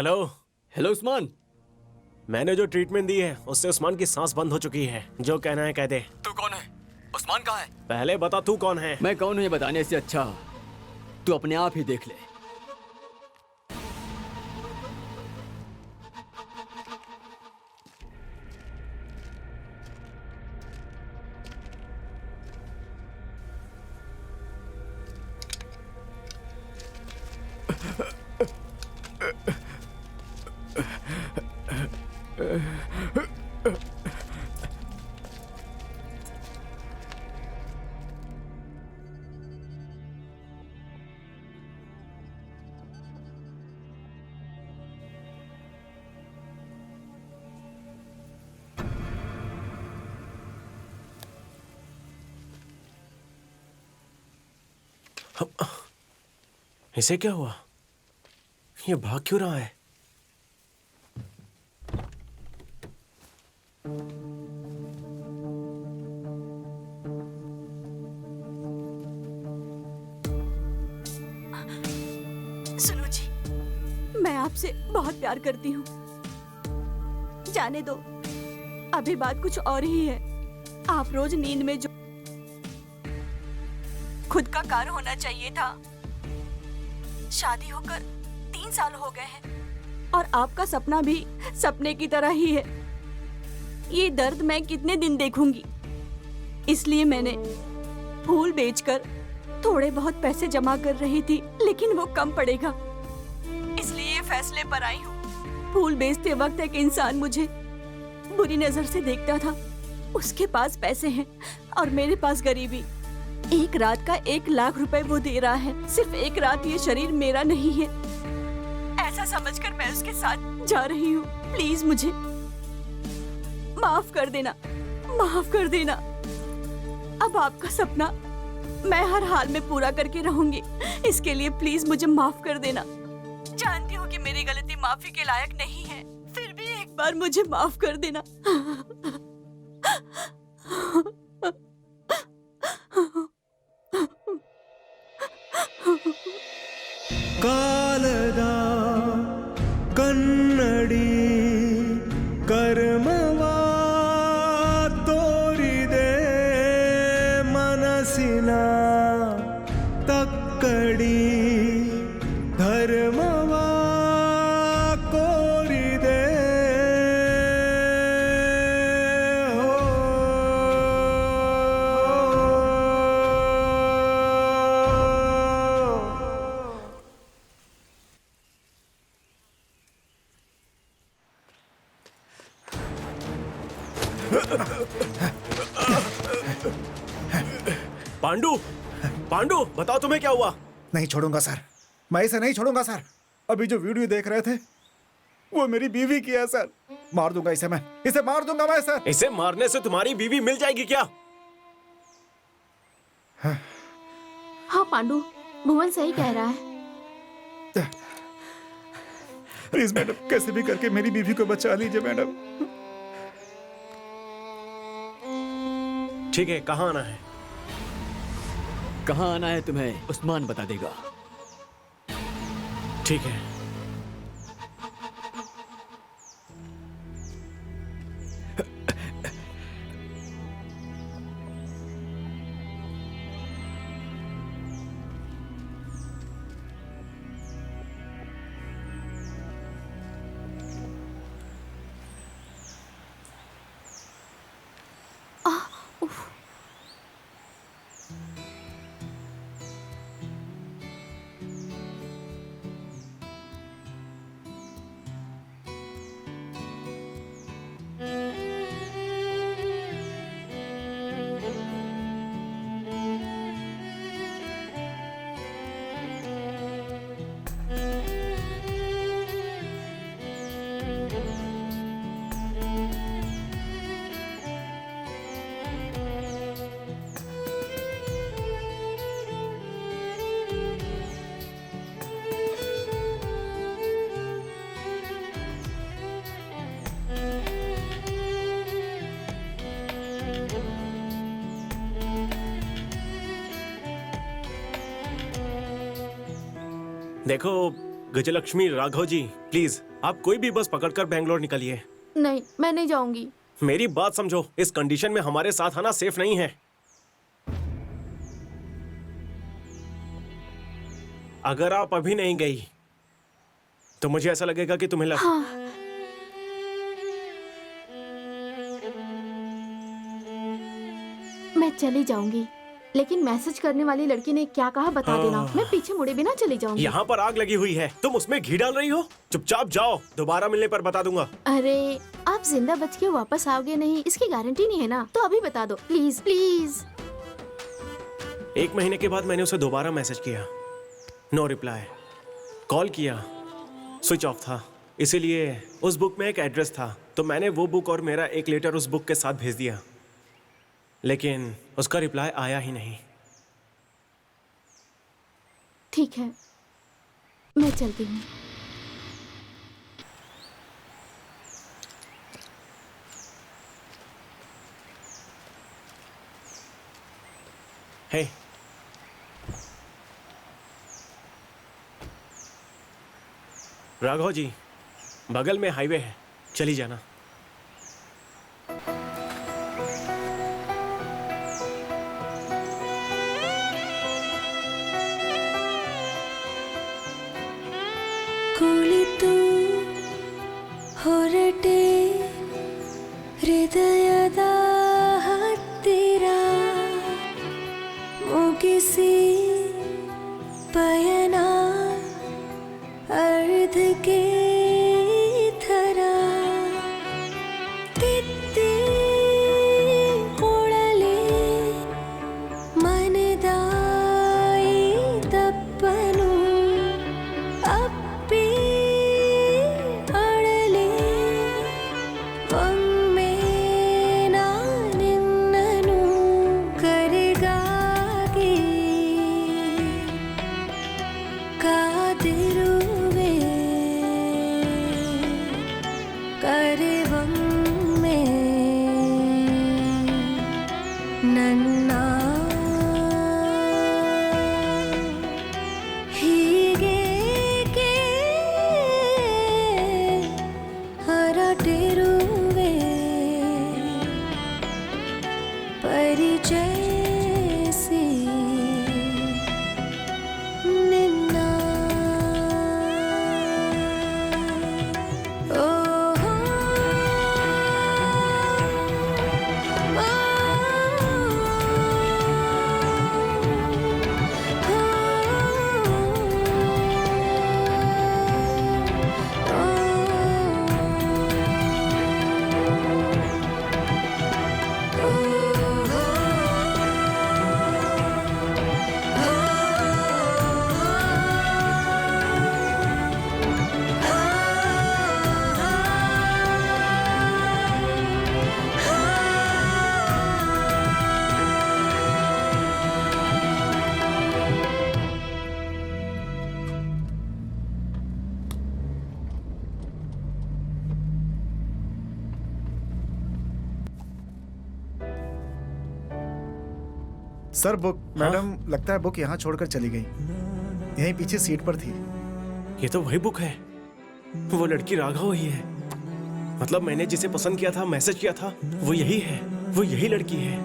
हेलो। हेलो उस्मान। मैंने जो ट्रीटमेंट दी है उससे उस्मान की सांस बंद हो चुकी है। जो कहना है कह दे। तू कौन है? उस्मान कहाँ है? पहले बता तू कौन है। मैं कौन हूँ ये बताने से अच्छा तू अपने आप ही देख ले। इसे क्या हुआ? ये भाग क्यों रहा है? सुनो जी, मैं आपसे बहुत प्यार करती हूँ। जाने दो, अभी बात कुछ और ही है। आप रोज नींद में जो खुद का कार होना चाहिए था, शादी होकर 3 साल हो गए हैं और आपका सपना भी सपने की तरह ही है। ये दर्द मैं कितने दिन देखूंगी? इसलिए मैंने फूल बेचकर थोड़े बहुत पैसे जमा कर रही थी, लेकिन वो कम पड़ेगा, इसलिए ये फैसले पर आई हूँ। फूल बेचते वक्त एक इंसान मुझे बुरी नजर से देखता था। उसके पास पैसे हैं और मेरे पास गरीबी। एक रात का 1 लाख रुपए वो दे रहा है। सिर्फ एक रात। ये शरीर मेरा नहीं है, ऐसा समझकर मैं उसके साथ जा रही हूँ। प्लीज मुझे माफ कर देना, माफ कर देना। अब आपका सपना मैं हर हाल में पूरा करके रहूंगी। इसके लिए प्लीज मुझे माफ कर देना। जानती हूँ कि मेरी गलती माफी के लायक नहीं है, फिर भी एक बार मुझे माफ कर देना। ಕಾಲದ ಕನ್ನಡಿ ಕರ್ಮವ ತೋರಿದೆ ಮನಸ್ಸಿನ ತಕ್ಕಡಿ ಧರ್ಮವ ಕೋರಿದೆ पांडु, पांडु बताओ तुम्हें क्या हुआ? नहीं छोड़ूंगा सर, मैं इसे नहीं छोड़ूंगा सर। अभी जो वीडियो देख रहे थे वो मेरी बीवी की है सर। मार दूंगा इसे, मैं इसे मार दूंगा मैं सर। इसे मारने से तुम्हारी बीवी मिल जाएगी क्या? हाँ पांडु, भुवन सही कह रहा है। प्लीज मैडम, कैसे भी करके मेरी बीवी को बचा लीजिए मैडम। ठीक है, कहाँ आना है? कहाँ आना है तुम्हें उस्मान बता देगा। ठीक है। देखो गजलक्ष्मी राघव जी, प्लीज आप कोई भी बस पकड़कर बेंगलोर निकलिए। नहीं, मैं नहीं जाऊंगी। मेरी बात समझो, इस कंडीशन में हमारे साथ आना सेफ नहीं है। अगर आप अभी नहीं गई तो मुझे ऐसा लगेगा कि तुम्हें हाँ। मैं चली जाऊंगी, लेकिन मैसेज करने वाली लड़की ने क्या कहा बता देना। मैं पीछे मुड़े बिना चली जाऊंगी। यहाँ पर आग लगी हुई है, तुम उसमें घी डाल रही हो। चुपचाप जाओ, दोबारा मिलने पर बता दूंगा। अरे आप जिंदा बच के वापस आओगे नहीं, इसकी गारंटी नहीं है ना, तो अभी बता दो प्लीज प्लीज। 1 महीने के बाद मैंने उसे दोबारा मैसेज किया, नो रिप्लाई। कॉल किया, स्विच ऑफ था। इसीलिए उस बुक में एक एड्रेस था, तो मैंने वो बुक और मेरा एक लेटर उस बुक के साथ भेज दिया, लेकिन उसका रिप्लाई आया ही नहीं। ठीक है, मैं चलती हूँ। हे, राघव जी, बगल में हाईवे है, चली जाना। ಕುಳಿತು ಹೊರಟೆ ಹೃದಯದ ಹತ್ತಿರ ಮುಗಿಸಿ ಪಯಣ ಅರ್ಧಕ್ಕೆ ಥರ ತಿತ್ತಿ ಕೊಳಲೆ ಮನದಾಯಿ ತಪ್ಪನು ಅಪ್ಪಿ ಅಳಲೆ ಒಮ್ಮೆ ನಾನಿನ್ನನು ಕರೆಗಾಗಿ ಕಾದಿರುವೆ ಕರೆವೊಮ್ಮೆ ನನ್ನ ಹೀಗೇಕೆ ಹೊರಟಿರುವೆ ಪರಿಚಯಿಸಿ ನಿನ್ನ ಓಹೋ सर बुक। मैडम लगता है बुक यहाँ छोड़कर चली गई, यहीं पीछे सीट पर थी। ये तो वही बुक है, वो लड़की राघव ही है। मतलब मैंने जिसे पसंद किया था, मैसेज किया था, वो यही है, वो यही लड़की है।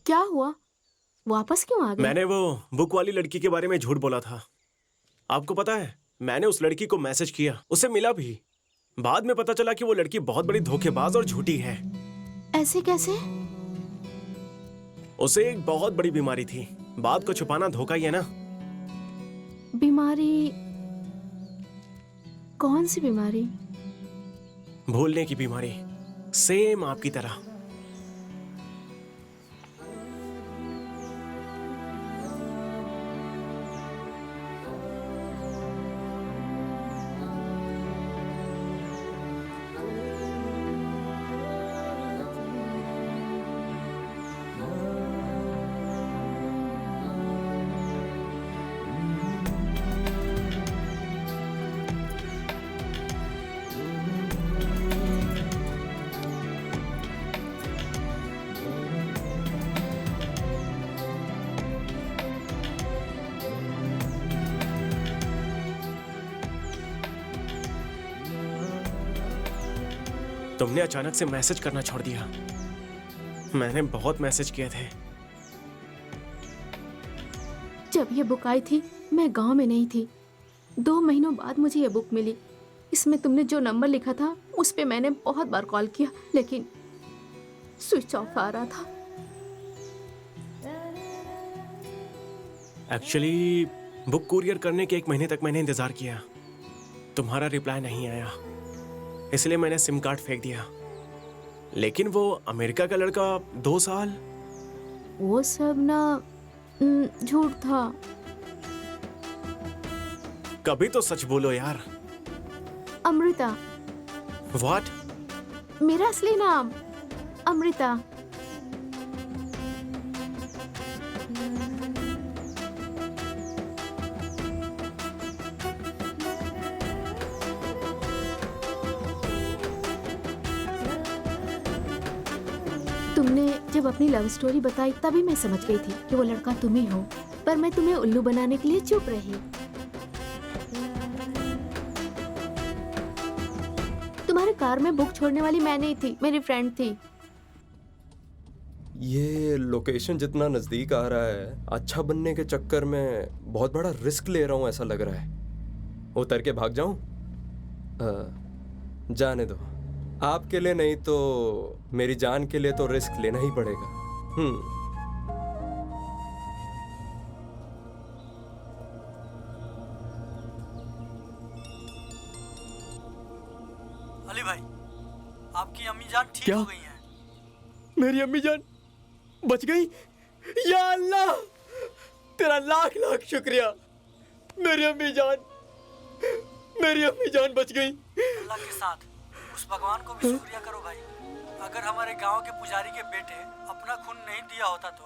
क्या हुआ, वापस क्यों आ गए? मैंने वो बुक वाली लड़की के बारे में झूठ बोला था। आपको पता है, मैंने उस लड़की को मैसेज किया, उसे मिला भी। बाद में पता चला कि वो लड़की बहुत बड़ी धोखेबाज और झूठी है। ऐसे कैसे? उसे एक बहुत बड़ी बीमारी थी। बात को छुपाना धोखा ही है ना। बीमारी कौन सी बीमारी? भूलने की बीमारी, सेम आपकी तरह। तुमने अचानक से मैसेज करना छोड़ दिया। मैंने बहुत मैसेज किए थे। जब ये बुक आई थी मैं गांव में नहीं थी। 2 महीनों बाद मुझे ये बुक मिली। इसमें तुमने जो नंबर लिखा था उस पे मैंने बहुत बार कॉल किया, लेकिन स्विच ऑफ आ रहा था। एक्चुअली बुक कुरियर करने के 1 महीने तक मैंने इंतजार किया। तुम्हारा रिप्लाई नहीं आया, इसलिए मैंने सिम कार्ड फेंक दिया। लेकिन वो अमेरिका का लड़का 2 साल, वो सब ना झूठ था। कभी तो सच बोलो यार। अमृता। व्हाट? मेरा असली नाम अमृता। तुमने जब अपनी लव स्टोरी बताई तभी मैं समझ गई थी कि वो लड़का तुम ही हो, पर मैं तुम्हें उल्लू बनाने के लिए चुप रही। तुम्हारे कार में बुक छोड़ने वाली मैं नहीं थी, मेरी फ्रेंड थी। ये लोकेशन जितना नजदीक आ रहा है, अच्छा बनने के चक्कर में बहुत बड़ा रिस्क ले रहा हूं ऐसा लग रहा है। उतर के भाग जाऊं? जाने दो। आपके लिए नहीं तो मेरी जान के लिए तो रिस्क लेना ही पड़ेगा। अली भाई, आपकी अम्मी जान ठीक क्या? हो गई हैं। मेरी अम्मी जान बच गई? या अल्लाह, तेरा लाख लाख शुक्रिया। मेरी अम्मी जान बच गई। अल्लाह के साथ उस भगवान को भी शुक्रिया करो भाई। अगर हमारे गांव के पुजारी के बेटे अपना खून नहीं दिया होता तो,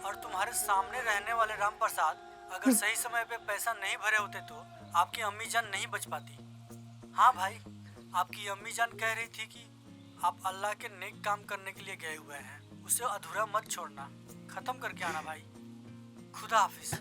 और तुम्हारे सामने रहने वाले राम प्रसाद अगर सही समय पे पैसा नहीं भरे होते तो आपकी अम्मी जान नहीं बच पाती। हाँ भाई, आपकी अम्मी जान कह रही थी कि आप अल्लाह के नेक काम करने के लिए गए हुए हैं, उसे अधूरा मत छोड़ना, खत्म करके आना भाई। खुदा हाफिज।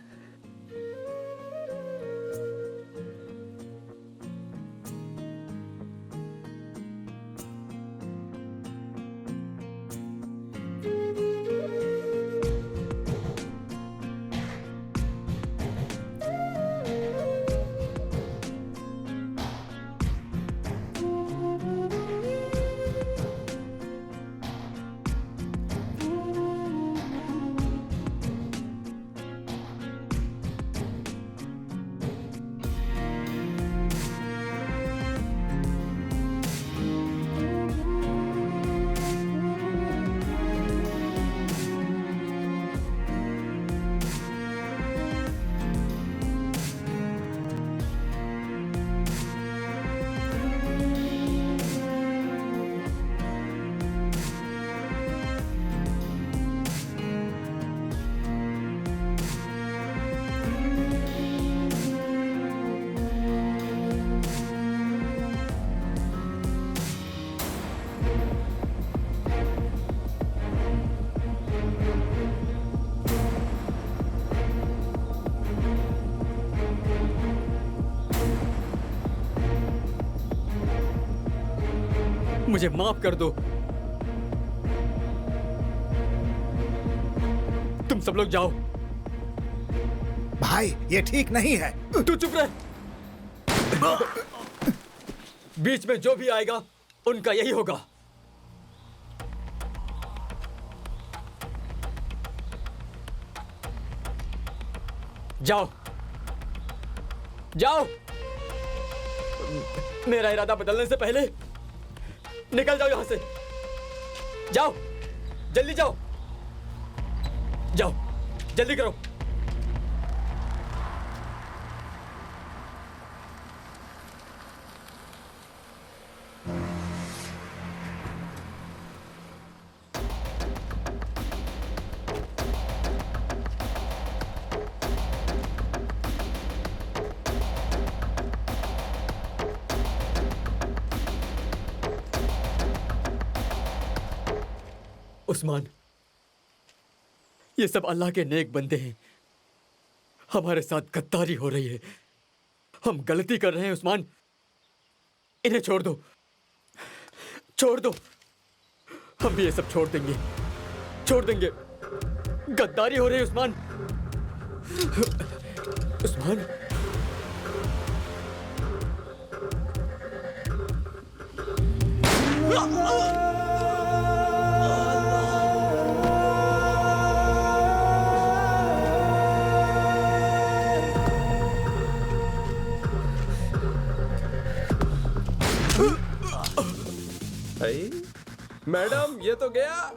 मुझे माफ कर दो। तुम सब लोग जाओ। भाई ये ठीक नहीं है। तू चुप रह। बीच में जो भी आएगा उनका यही होगा। जाओ जाओ। मेरा इरादा बदलने से पहले निकल जाओ यहां से। जाओ, जल्दी जाओ, जाओ, जल्दी करो। उस्मान, ये सब अल्लाह के नेक बंदे हैं। हमारे साथ गद्दारी हो रही है। हम गलती कर रहे हैं उस्मान। इन्हें छोड़ दो, छोड़ दो। हम भी ये सब छोड़ देंगे, छोड़ देंगे। गद्दारी हो रही है उस्मान। उस्मान, मैडम ये तो गया।